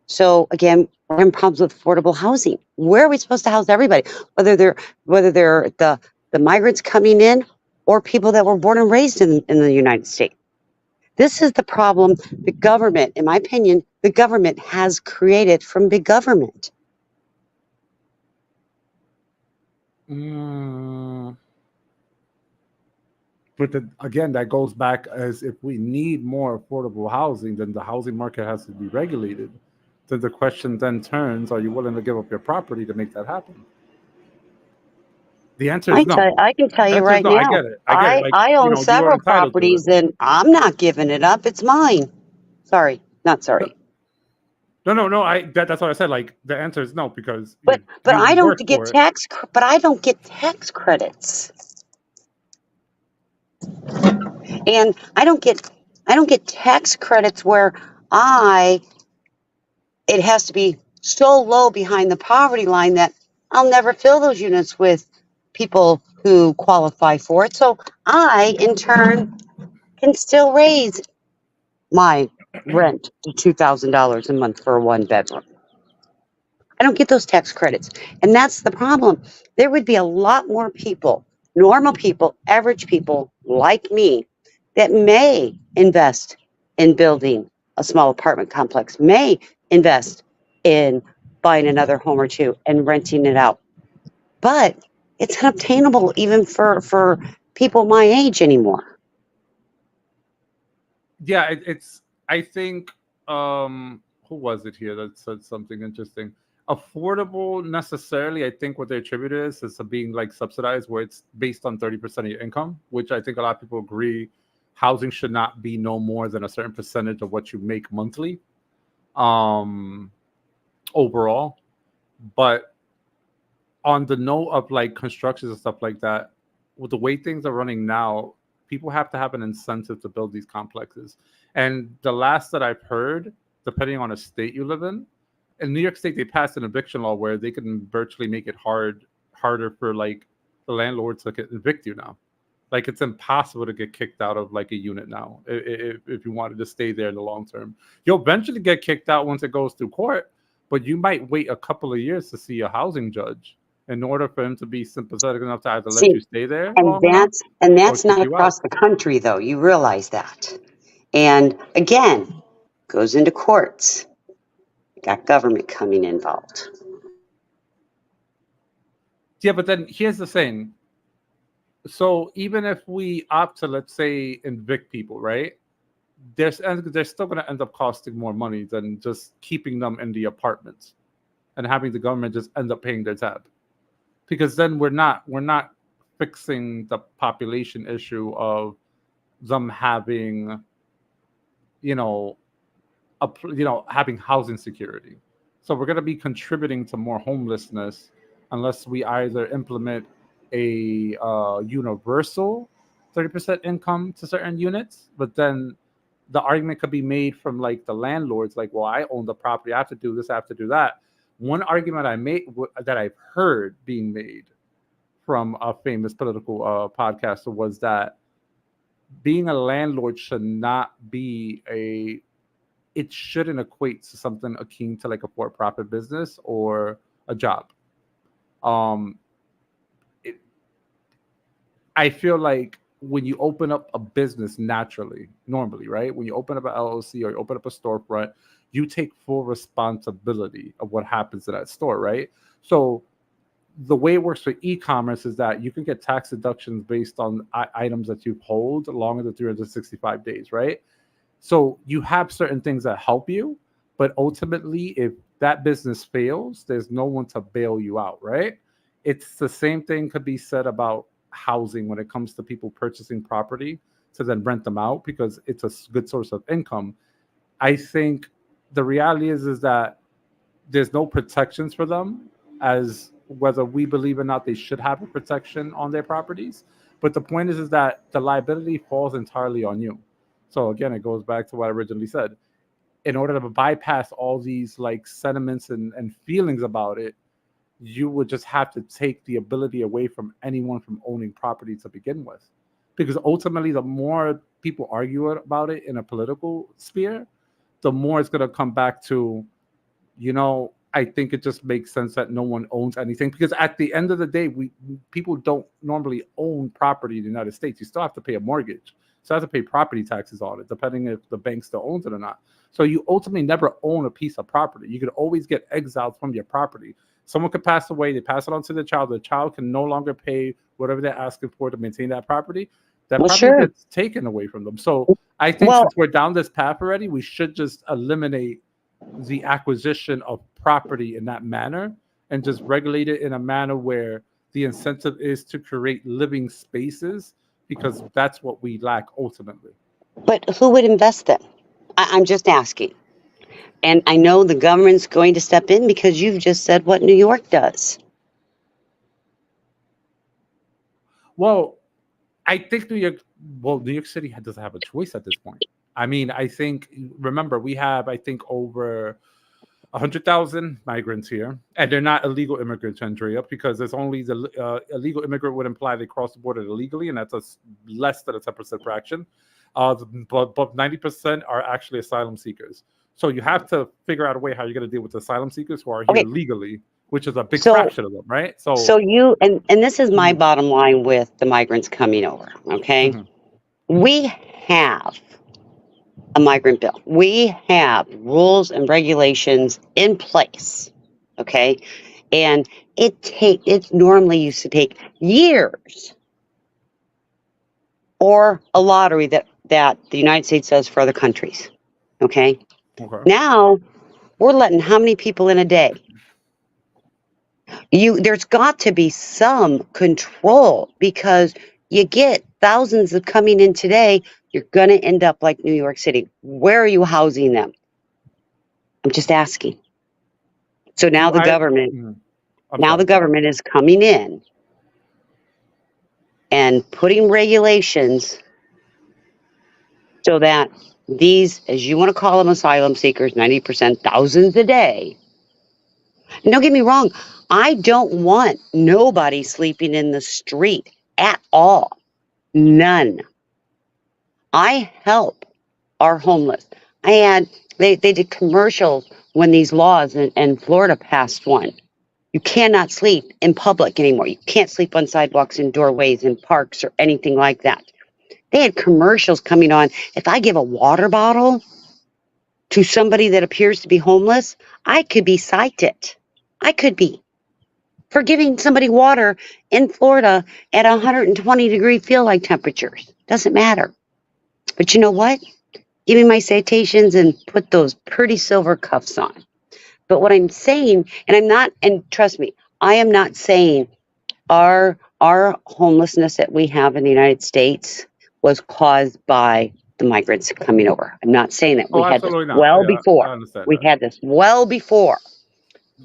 So again, we're in problems with affordable housing. Where are we supposed to house everybody? Whether they're the migrants coming in or people that were born and raised in the United States. This is the problem the government, in my opinion, the government has created from big government. But again, that goes back as if we need more affordable housing, then the housing market has to be regulated. Then the question then turns, are you willing to give up your property to make that happen? The answer is no. I can tell you Answer is right no. I now. get it. I get it. Like, I own you are several entitled to it. properties and I'm not giving it up. It's mine. Sorry, not sorry. No. That's what I said. Like the answer is no because. But I don't get for it. but I don't get tax credits. And I don't get tax credits where it has to be so low behind the poverty line that I'll never fill those units with people who qualify for it. So I, in turn, can still raise my rent to $2,000 a month for a one bedroom. I don't get those tax credits. And that's the problem. There would be a lot more people, normal people, average people like me, that may invest in building a small apartment complex, may invest in buying another home or two and renting it out. But it's unobtainable even for people my age anymore. Yeah, it's. I think. Who was it here that said something interesting? Affordable necessarily. I think what they attribute is being like subsidized, where it's based on 30% of your income, which I think a lot of people agree. Housing should not be no more than a certain percentage of what you make monthly, overall. But on the note of like constructions and stuff like that, with the way things are running now, people have to have an incentive to build these complexes. And the last that I've heard, depending on a state you live in New York State, they passed an eviction law where they can virtually make it harder for like the landlord to evict you now. Like it's impossible to get kicked out of like a unit now if you wanted to stay there in the long term. You'll eventually get kicked out once it goes through court, but you might wait a couple of years to see a housing judge in order for him to be sympathetic enough to either let you stay there. And that's not across the country, though. You realize that. And again, goes into courts. Got government coming involved. Yeah, but then here's the thing. So even if we opt to, let's say, evict people, right? They're still going to end up costing more money than just keeping them in the apartments and having the government just end up paying their tab. Because then we're not fixing the population issue of them having, having housing security. So we're going to be contributing to more homelessness unless we either implement a universal 30% income to certain units, but then the argument could be made from like the landlords, like, well, I own the property, I have to do this, I have to do that. One argument that I've heard being made from a famous political podcaster was that being a landlord should not be it shouldn't equate to something akin to like a for-profit business or a job. I feel like when you open up a business normally, right? When you open up an LLC or you open up a storefront, you take full responsibility of what happens to that store, right? So the way it works for e-commerce is that you can get tax deductions based on items that you hold longer than 365 days, right? So you have certain things that help you, but ultimately, if that business fails, there's no one to bail you out, right? It's the same thing could be said about housing when it comes to people purchasing property to then rent them out because it's a good source of income. I think the reality is that there's no protections for them, as whether we believe or not they should have a protection on their properties. But the point is that the liability falls entirely on you. So again, it goes back to what I originally said. In order to bypass all these like sentiments and feelings about it, you would just have to take the ability away from anyone from owning property to begin with. Because ultimately, the more people argue about it in a political sphere, the more it's going to come back to, I think it just makes sense that no one owns anything. Because at the end of the day, people don't normally own property in the United States. You still have to pay a mortgage. So you have to pay property taxes on it, depending if the bank still owns it or not. So you ultimately never own a piece of property. You could always get exiled from your property. Someone could pass away, they pass it on to the child. The child can no longer pay whatever they're asking for to maintain that property. That Well, property sure. gets taken away from them. So I think Well- since we're down this path already, we should just eliminate the acquisition of property in that manner and just regulate it in a manner where the incentive is to create living spaces, because that's what we lack ultimately. But who would invest them? I'm just asking. And I know the government's going to step in because you've just said what New York does. Well, I think New York City doesn't have a choice at this point. I mean, remember, we have, I think, over 100,000 migrants here, and they're not illegal immigrants, Andrea, because there's only the illegal immigrant would imply they cross the border illegally, and that's less than a 10% fraction. But 90% are actually asylum seekers. So you have to figure out a way how you're going to deal with the asylum seekers who are here legally, which is a big fraction of them, right? So you, and this is my bottom line with the migrants coming over, okay? We have a migrant bill. We have rules and regulations in place, okay? And it normally used to take years, or a lottery that the United States does for other countries, okay? Now we're letting how many people in a day? There's got to be some control, because you get thousands of coming in today. You're going to end up like New York City. Where are you housing them? I'm just asking. So now the government is coming in and putting regulations so that these, as you want to call them, asylum seekers, 90%, thousands a day. And don't get me wrong, I don't want nobody sleeping in the street at all. None. I help our homeless. They did commercials when these laws, and Florida passed one. You cannot sleep in public anymore. You can't sleep on sidewalks, in doorways, in parks, or anything like that. They had commercials coming on. If I give a water bottle to somebody that appears to be homeless, I could be cited. I could be for giving somebody water in Florida at 120-degree feel-like temperatures. Doesn't matter. But you know what? Give me my citations and put those pretty silver cuffs on. But what I'm saying, and trust me, I am not saying our homelessness that we have in the United States was caused by the migrants coming over. I'm not saying that. We had this before. We had this well before.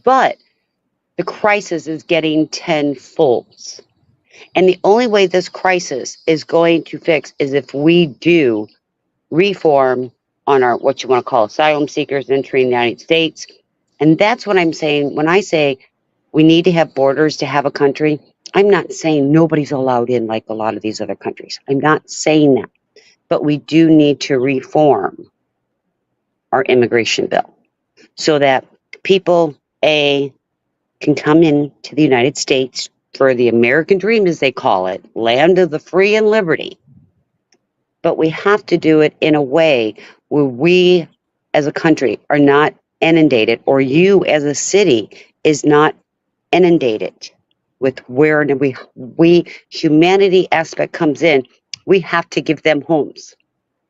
But the crisis is getting tenfold. And the only way this crisis is going to fix is if we do reform on our, what you want to call, asylum seekers entering the United States. And that's what I'm saying. When I say we need to have borders to have a country, I'm not saying nobody's allowed in like a lot of these other countries. I'm not saying that. But we do need to reform our immigration bill so that people, can come into the United States for the American dream, as they call it, land of the free and liberty. But we have to do it in a way where we as a country are not inundated, or you as a city is not inundated with where we humanity aspect comes in. We have to give them homes.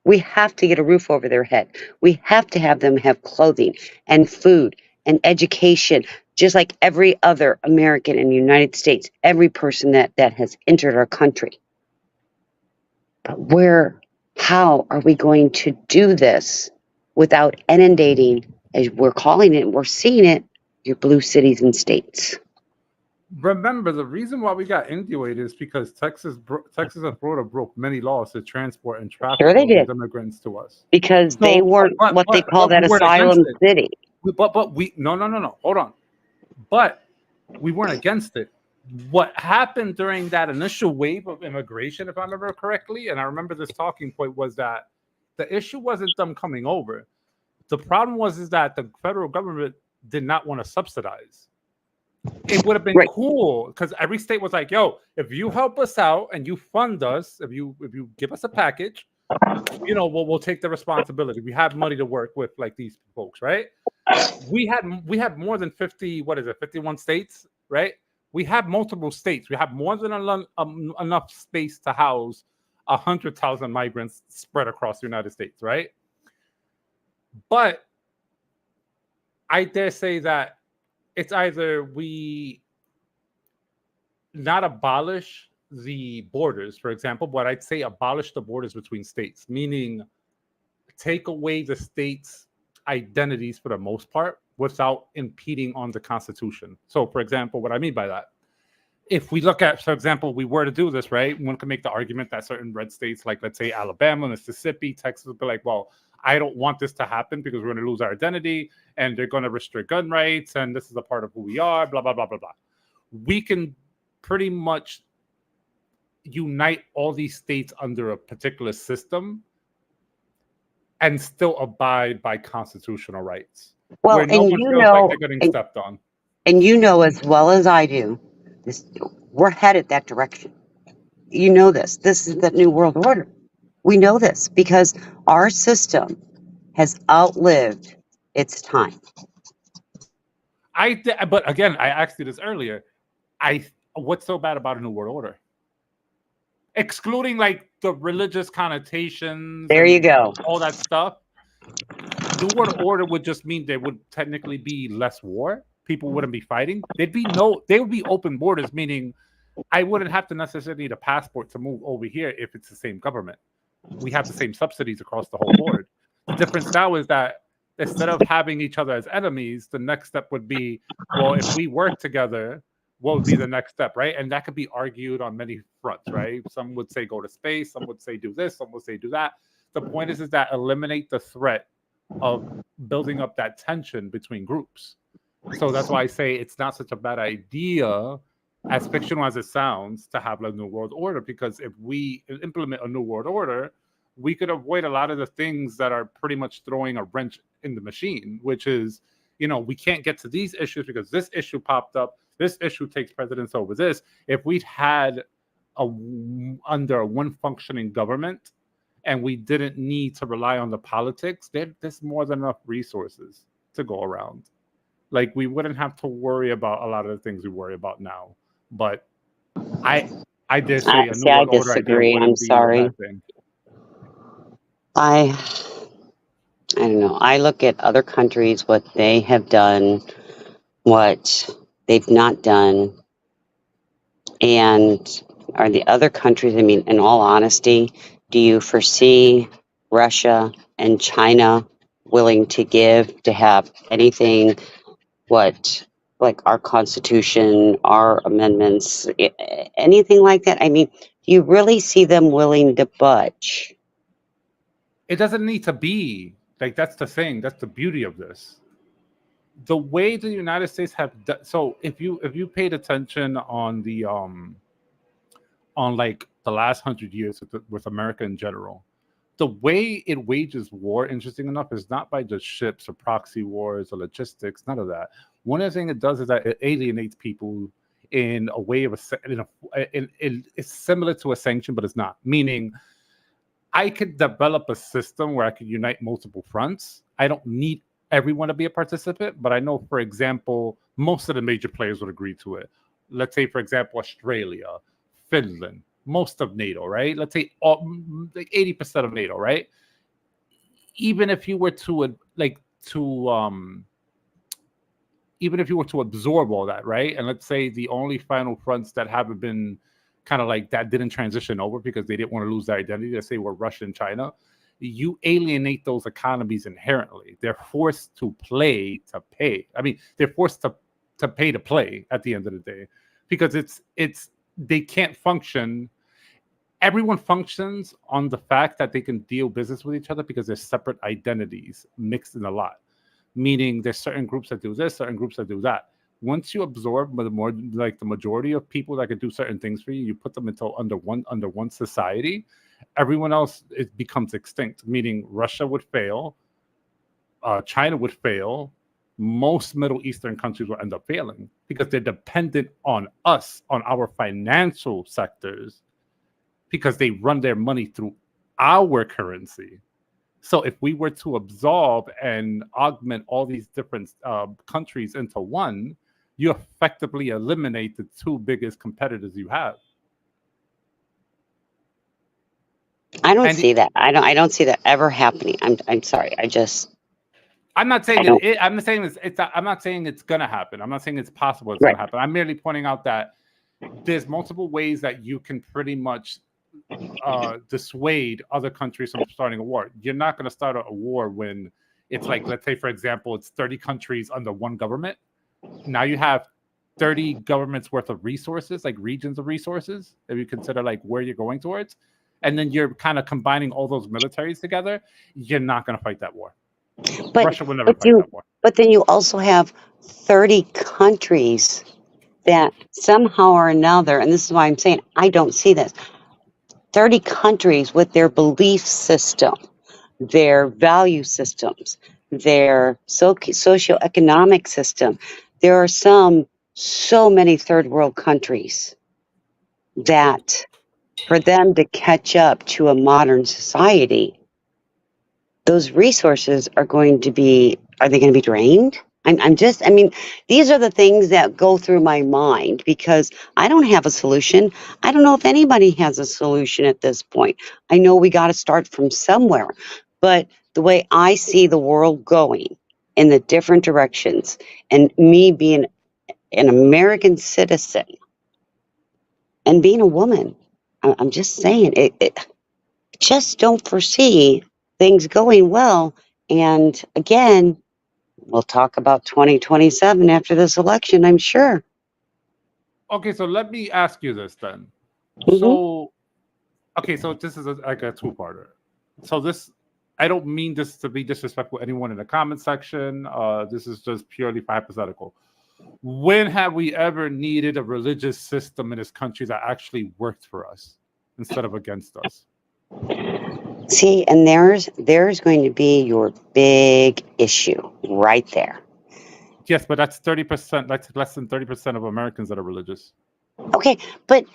We have to get a roof over their head. We have to have them have clothing and food and education, just like every other American in the United States, every person that has entered our country. But how are we going to do this without inundating, as we're calling it, we're seeing it, your blue cities and states. Remember, the reason why we got Indioid is because Texas and Florida broke many laws to transport and traffic Sure they all these did. immigrants to us. Because they So, weren't what they call that we weren't asylum against it. city. But we no, hold on. But we weren't against it. What happened during that initial wave of immigration, if I remember correctly, and I remember this talking point, was that the issue wasn't them coming over. The problem is that the federal government did not want to subsidize. It would have been Right. cool because every state was like, "Yo, if you help us out and you fund us, if you give us a package, we'll take the responsibility. We have money to work with, like these folks, right?" We had more than 51 states, right? We have multiple states. We have more than enough space to house 100,000 migrants spread across the United States, right? But I dare say that it's either we not abolish the borders, for example, but I'd say abolish the borders between states, meaning take away the states' identities for the most part without impeding on the Constitution. So, for example, what I mean by that, if we look at, for example, we were to do this, right? One can make the argument that certain red states, like let's say Alabama, Mississippi, Texas, would be like, well, I don't want this to happen because we're going to lose our identity and they're going to restrict gun rights and this is a part of who we are, blah, blah, blah, blah, blah. We can pretty much unite all these states under a particular system and still abide by constitutional rights. Well, where no and one you feels know, like they're getting stepped on. and you know as well as I do, we're headed that direction. You know this. This is the new world order. We know this because our system has outlived its time. But again, I asked you this earlier. What's so bad about a new world order? Excluding like the religious connotations. There you go. All that stuff. New world order would just mean there would technically be less war. People wouldn't be fighting. They would be open borders, meaning I wouldn't have to necessarily need a passport to move over here if it's the same government. We have the same subsidies across the whole board. The difference now is that instead of having each other as enemies, the next step would be, well, if we work together, what would be the next step, right? And that could be argued on many fronts, right? Some would say go to space, some would say do this, some would say do that. The point is that eliminate the threat of building up that tension between groups. So that's why I say it's not such a bad idea, as fictional as it sounds, to have a new world order, because if we implement a new world order, we could avoid a lot of the things that are pretty much throwing a wrench in the machine, which is, we can't get to these issues because this issue popped up. This issue takes precedence over this. If we'd had under one functioning government and we didn't need to rely on the politics, there's more than enough resources to go around. Like, we wouldn't have to worry about a lot of the things we worry about now. But I dare say a new I world order disagree. idea I'm wouldn't be a sorry. bad thing. I don't know. I look at other countries, what they have done, what they've not done, and are the other countries, I mean, in all honesty, do you foresee Russia and China willing to give, to have anything, like our Constitution, our amendments, anything like that? I mean, do you really see them willing to budge? It doesn't need to be like, that's the thing. That's the beauty of this. The way the United States have done. So if you paid attention on the on like the last 100 years with America in general, the way it wages war, interesting enough, is not by just ships or proxy wars or logistics. None of that. One of the things it does is that it alienates people in a way of it's similar to a sanction, but it's not. Meaning, I could develop a system where I could unite multiple fronts. I don't need everyone to be a participant, but I know, for example, most of the major players would agree to it. Let's say, for example, Australia, Finland, most of NATO, right? Let's say like 80% of NATO, right? Even if you were to even if you were to absorb all that, right? And let's say the only final fronts that haven't been kind of like that didn't transition over because they didn't want to lose their identity, let's say were Russia and China. you alienate those economies inherently. They're forced to play to pay. I mean, they're forced to pay to play at the end of the day, because they can't function. Everyone functions on the fact that they can deal business with each other because there's separate identities mixed in a lot. Meaning there's certain groups that do this, certain groups that do that. Once you absorb the majority of people that can do certain things for you, you put them under one society, everyone else, it becomes extinct. Meaning Russia would fail, China would fail, most Middle Eastern countries will end up failing because they're dependent on us, on our financial sectors, because they run their money through our currency. So if we were to absorb and augment all these different countries into one, you effectively eliminate the two biggest competitors you have. I don't see that. I don't see that ever happening. I'm sorry. I'm not saying I'm not saying it's gonna happen. I'm not saying it's possible it's Right. gonna happen. I'm merely pointing out that there's multiple ways that you can pretty much dissuade other countries from starting a war. You're not going to start a war when it's like, let's say, for example, it's 30 countries under one government. Now you have 30 governments worth of resources, like regions of resources, if you consider like where you're going towards. And then you're kind of combining all those militaries together. You're not going to fight that war. But Russia will never fight that war. But then you also have 30 countries that somehow or another, and this is why I'm saying I don't see this, 30 countries with their belief system, their value systems, their socioeconomic system. There are so many third world countries that for them to catch up to a modern society, those resources are they going to be drained? These are the things that go through my mind because I don't have a solution. I don't know if anybody has a solution at this point. I know we got to start from somewhere, but the way I see the world going in the different directions, and me being an American citizen and being a woman, I'm just saying it just don't foresee things going well. And again, we'll talk about 2027 after this election, I'm sure. Okay, so let me ask you this then. Mhm. So this is like a two-parter. So I don't mean this to be disrespectful to anyone in the comment section. This is just purely hypothetical. When have we ever needed a religious system in this country that actually worked for us instead of against us? See, and there's going to be your big issue right there. Yes, but that's 30%. That's less than 30% of Americans that are religious. Okay, but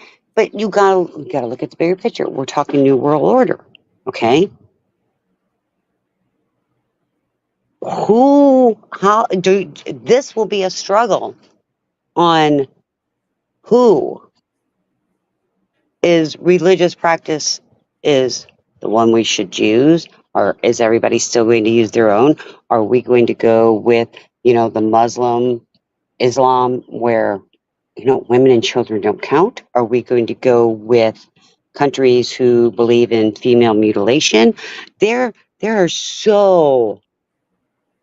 you gotta look at the bigger picture. We're talking New World Order, okay? This will be a struggle on who is religious practice is the one we should use, or is everybody still going to use their own? Are we going to go with, the Muslim Islam where, women and children don't count? Are we going to go with countries who believe in female mutilation? There are so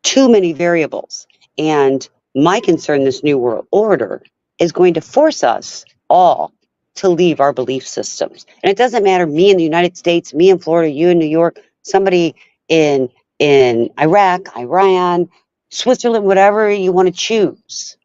too many variables. And my concern, this New World Order, is going to force us all to leave our belief systems. And it doesn't matter, me in the United States, me in Florida, you in New York, somebody in Iraq, Iran, Switzerland, whatever you want to choose.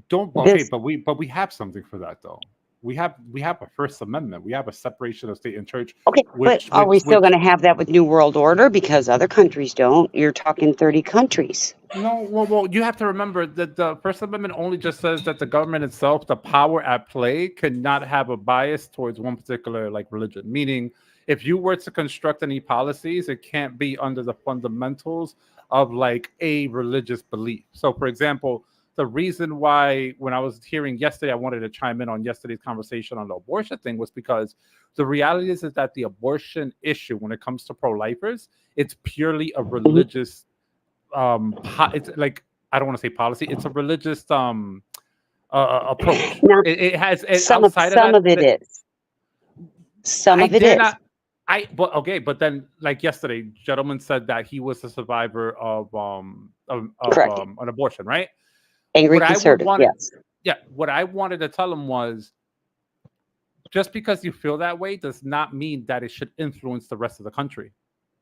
But we have something for that though. We have a First Amendment. We have a separation of state and church. Okay, but are we still going to have that with New World Order? Because other countries don't. You're talking 30 countries. No, well, you have to remember that the First Amendment only just says that the government itself, the power at play, cannot have a bias towards one particular religion. Meaning, if you were to construct any policies, it can't be under the fundamentals of a religious belief. So, for example, the reason why when I was hearing yesterday, I wanted to chime in on yesterday's conversation on the abortion thing was because the reality is that the abortion issue, when it comes to pro-lifers, it's purely a religious, it's I don't want to say policy, it's a religious approach. Now, It has some of it is. Some of it is. But then like yesterday, gentleman said that he was a survivor of Correct. an abortion, right? Angry What I would conservative. want, Yes. yeah, what I wanted to tell him was, just because you feel that way does not mean that it should influence the rest of the country.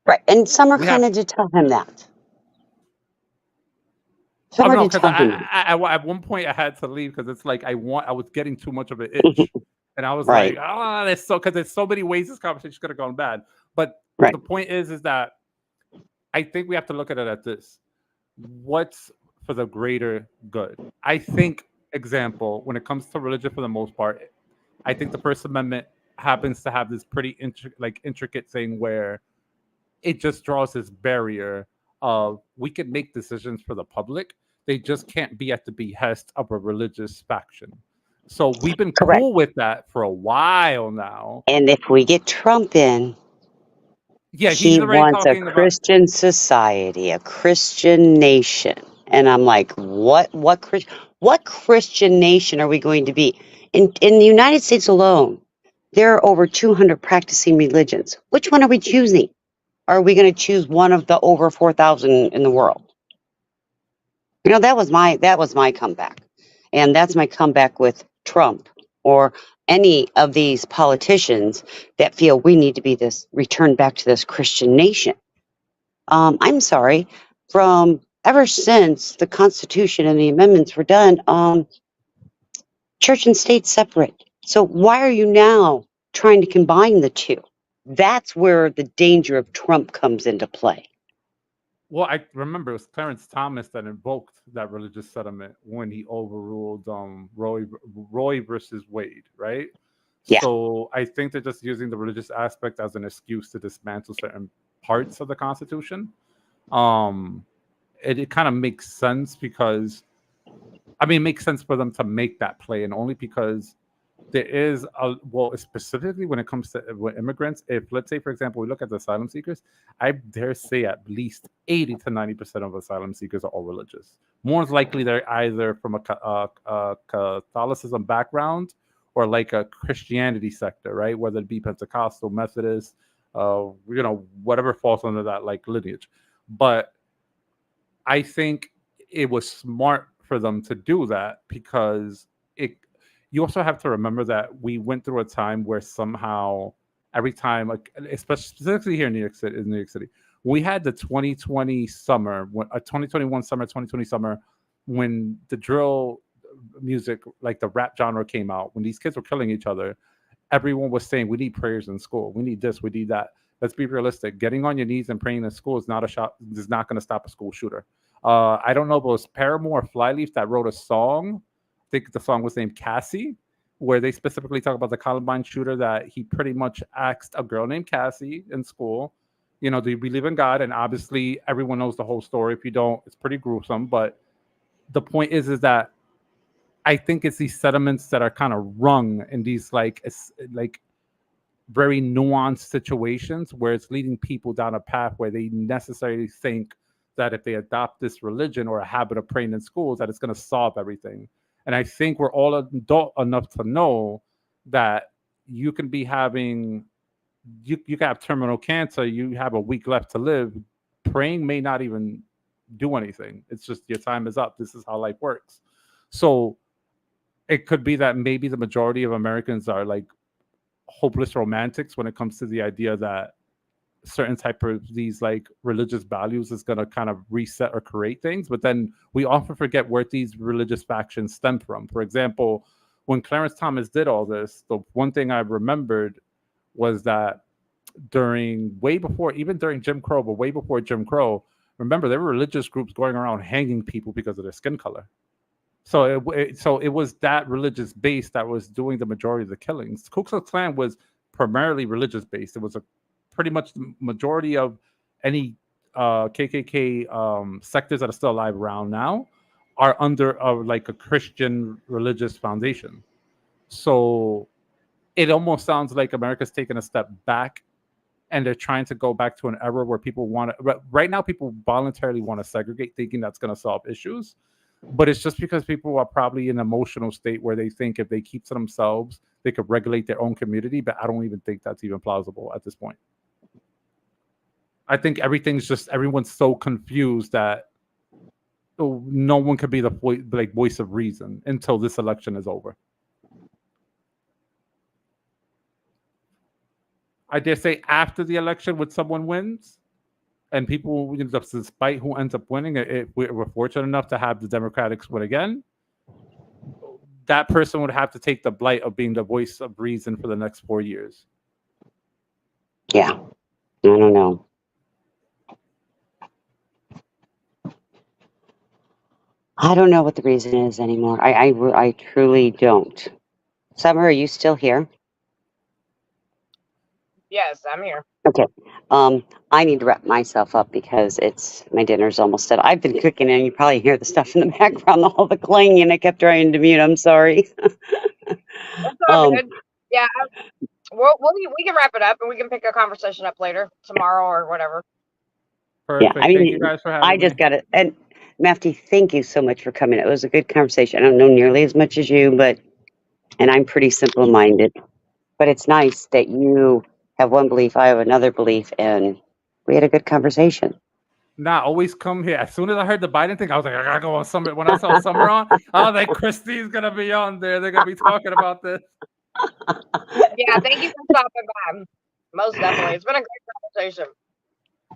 Right. And Summer We kind have of did tell him that. Oh Summer no, did because tell him that. at one point I had to leave because it's like I was getting too much of an itch, and I was Right. like, oh, there's because there's so many ways this conversation could have gone bad. But Right. the point is that I think we have to look at it at this: what's for the greater good? I think, example, when it comes to religion, for the most part, I think the First Amendment happens to have this pretty intricate thing where it just draws this barrier of we can make decisions for the public. They just can't be at the behest of a religious faction. So we've been Correct. cool with that for a while now. And if we get Trump in, Yeah, he's he already wants a talking about. Christian society, a Christian nation. And I'm like, what Christian nation are we going to be? In the United States alone, there are over 200 practicing religions. Which one are we choosing? Are we going to choose one of the over 4,000 in the world? You know, that was my comeback. And that's my comeback with Trump or any of these politicians that feel we need to be return back to this Christian nation. I'm sorry, from ever since the Constitution and the amendments were done, church and state separate. So why are you now trying to combine the two? That's where the danger of Trump comes into play. Well, I remember it was Clarence Thomas that invoked that religious settlement when he overruled Roy versus Wade, right? Yeah. So I think they're just using the religious aspect as an excuse to dismantle certain parts of the Constitution. It kind of makes sense because, I mean, it makes sense for them to make that play, and only because there is specifically when it comes to immigrants. If, let's say, for example, we look at the asylum seekers, I dare say at least 80 to 90% of asylum seekers are all religious. More than likely, they're either from a Catholicism background or like a Christianity sector, right? Whether it be Pentecostal, Methodist, whatever falls under that like lineage. But I think it was smart for them to do that because you also have to remember that we went through a time where somehow every time, like especially specifically here in New York City, we had the 2020 summer, 2021 summer, 2020 summer, when the drill music, like the rap genre came out, when these kids were killing each other, everyone was saying, we need prayers in school. We need this, we need that. Let's be realistic. Getting on your knees and praying in school is not going to stop a school shooter. I don't know if it was Paramore or Flyleaf that wrote a song. I think the song was named Cassie, where they specifically talk about the Columbine shooter, that he pretty much asked a girl named Cassie in school, do you believe in God? And obviously everyone knows the whole story. If you don't, it's pretty gruesome. But the point is that I think it's these sentiments that are kind of rung in these like very nuanced situations where it's leading people down a path where they necessarily think that if they adopt this religion or a habit of praying in schools, that it's going to solve everything. And I think we're all adult enough to know that you can be having, you can have terminal cancer, you have a week left to live. Praying may not even do anything. It's just your time is up. This is how life works. So it could be that maybe the majority of Americans are like hopeless romantics when it comes to the idea that certain type of these like religious values is going to kind of reset or create things. But then we often forget where these religious factions stem from. For example, when Clarence Thomas did all this, the one thing I remembered was that way before Jim Crow, but way before Jim Crow, remember there were religious groups going around hanging people because of their skin color. So it was that religious base that was doing the majority of the killings. Ku Klux Klan was primarily religious based. It was pretty much the majority of any KKK sectors that are still alive around now are under like a Christian religious foundation. So it almost sounds like America's taken a step back and they're trying to go back to an era where people right now people voluntarily want to segregate, thinking that's going to solve issues. But it's just because people are probably in an emotional state where they think if they keep to themselves, they could regulate their own community, but I don't even think that's even plausible at this point. I think everyone's so confused that no one could be the voice of reason until this election is over. I dare say after the election, when someone wins, and people, despite who ends up winning, if we're fortunate enough to have the Democrats win again, that person would have to take the blight of being the voice of reason for the next 4 years. Yeah, I don't know. I don't know what the reason is anymore. I truly don't. Summer, are you still here? Yes, I'm here. Okay. I need to wrap myself up because my dinner's almost done. I've been cooking and you probably hear the stuff in the background, all the clanging. I kept trying to mute. I'm sorry. That's all Um, good. Yeah, we can wrap it up and we can pick a conversation up later, tomorrow or whatever. Perfect. I mean, Thank you guys for having I me. just got it. And Mafty, thank you so much for coming. It was a good conversation. I don't know nearly as much as you, and I'm pretty simple-minded. But it's nice that you have one belief, I have another belief, and we had a good conversation. Nah, always come here. As soon as I heard the Biden thing, I was like, I gotta go on Summer. When I saw Summer on, I was like, Christine's gonna be on there. They're gonna be talking about this. Yeah, thank you for stopping by. Most definitely. It's been a great conversation.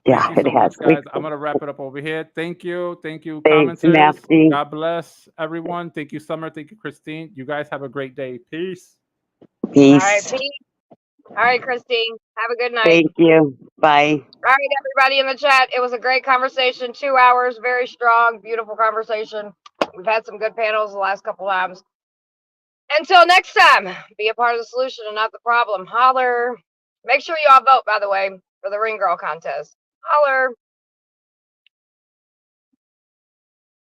Yeah, Thank you it so has. much, guys. I'm gonna wrap it up over here. Thank you. Thank you, Thanks, commenters. Mafty. God bless everyone. Thank you, Summer. Thank you, Christine. You guys have a great day. Peace. All right, Peace. Pete. All right, Christine. Have a good night. Thank you. Bye. All right, everybody in the chat. It was a great conversation. 2 hours, very strong, beautiful conversation. We've had some good panels the last couple times. Until next time, be a part of the solution and not the problem. Holler. Make sure you all vote, by the way, for the Ring Girl contest. Holler.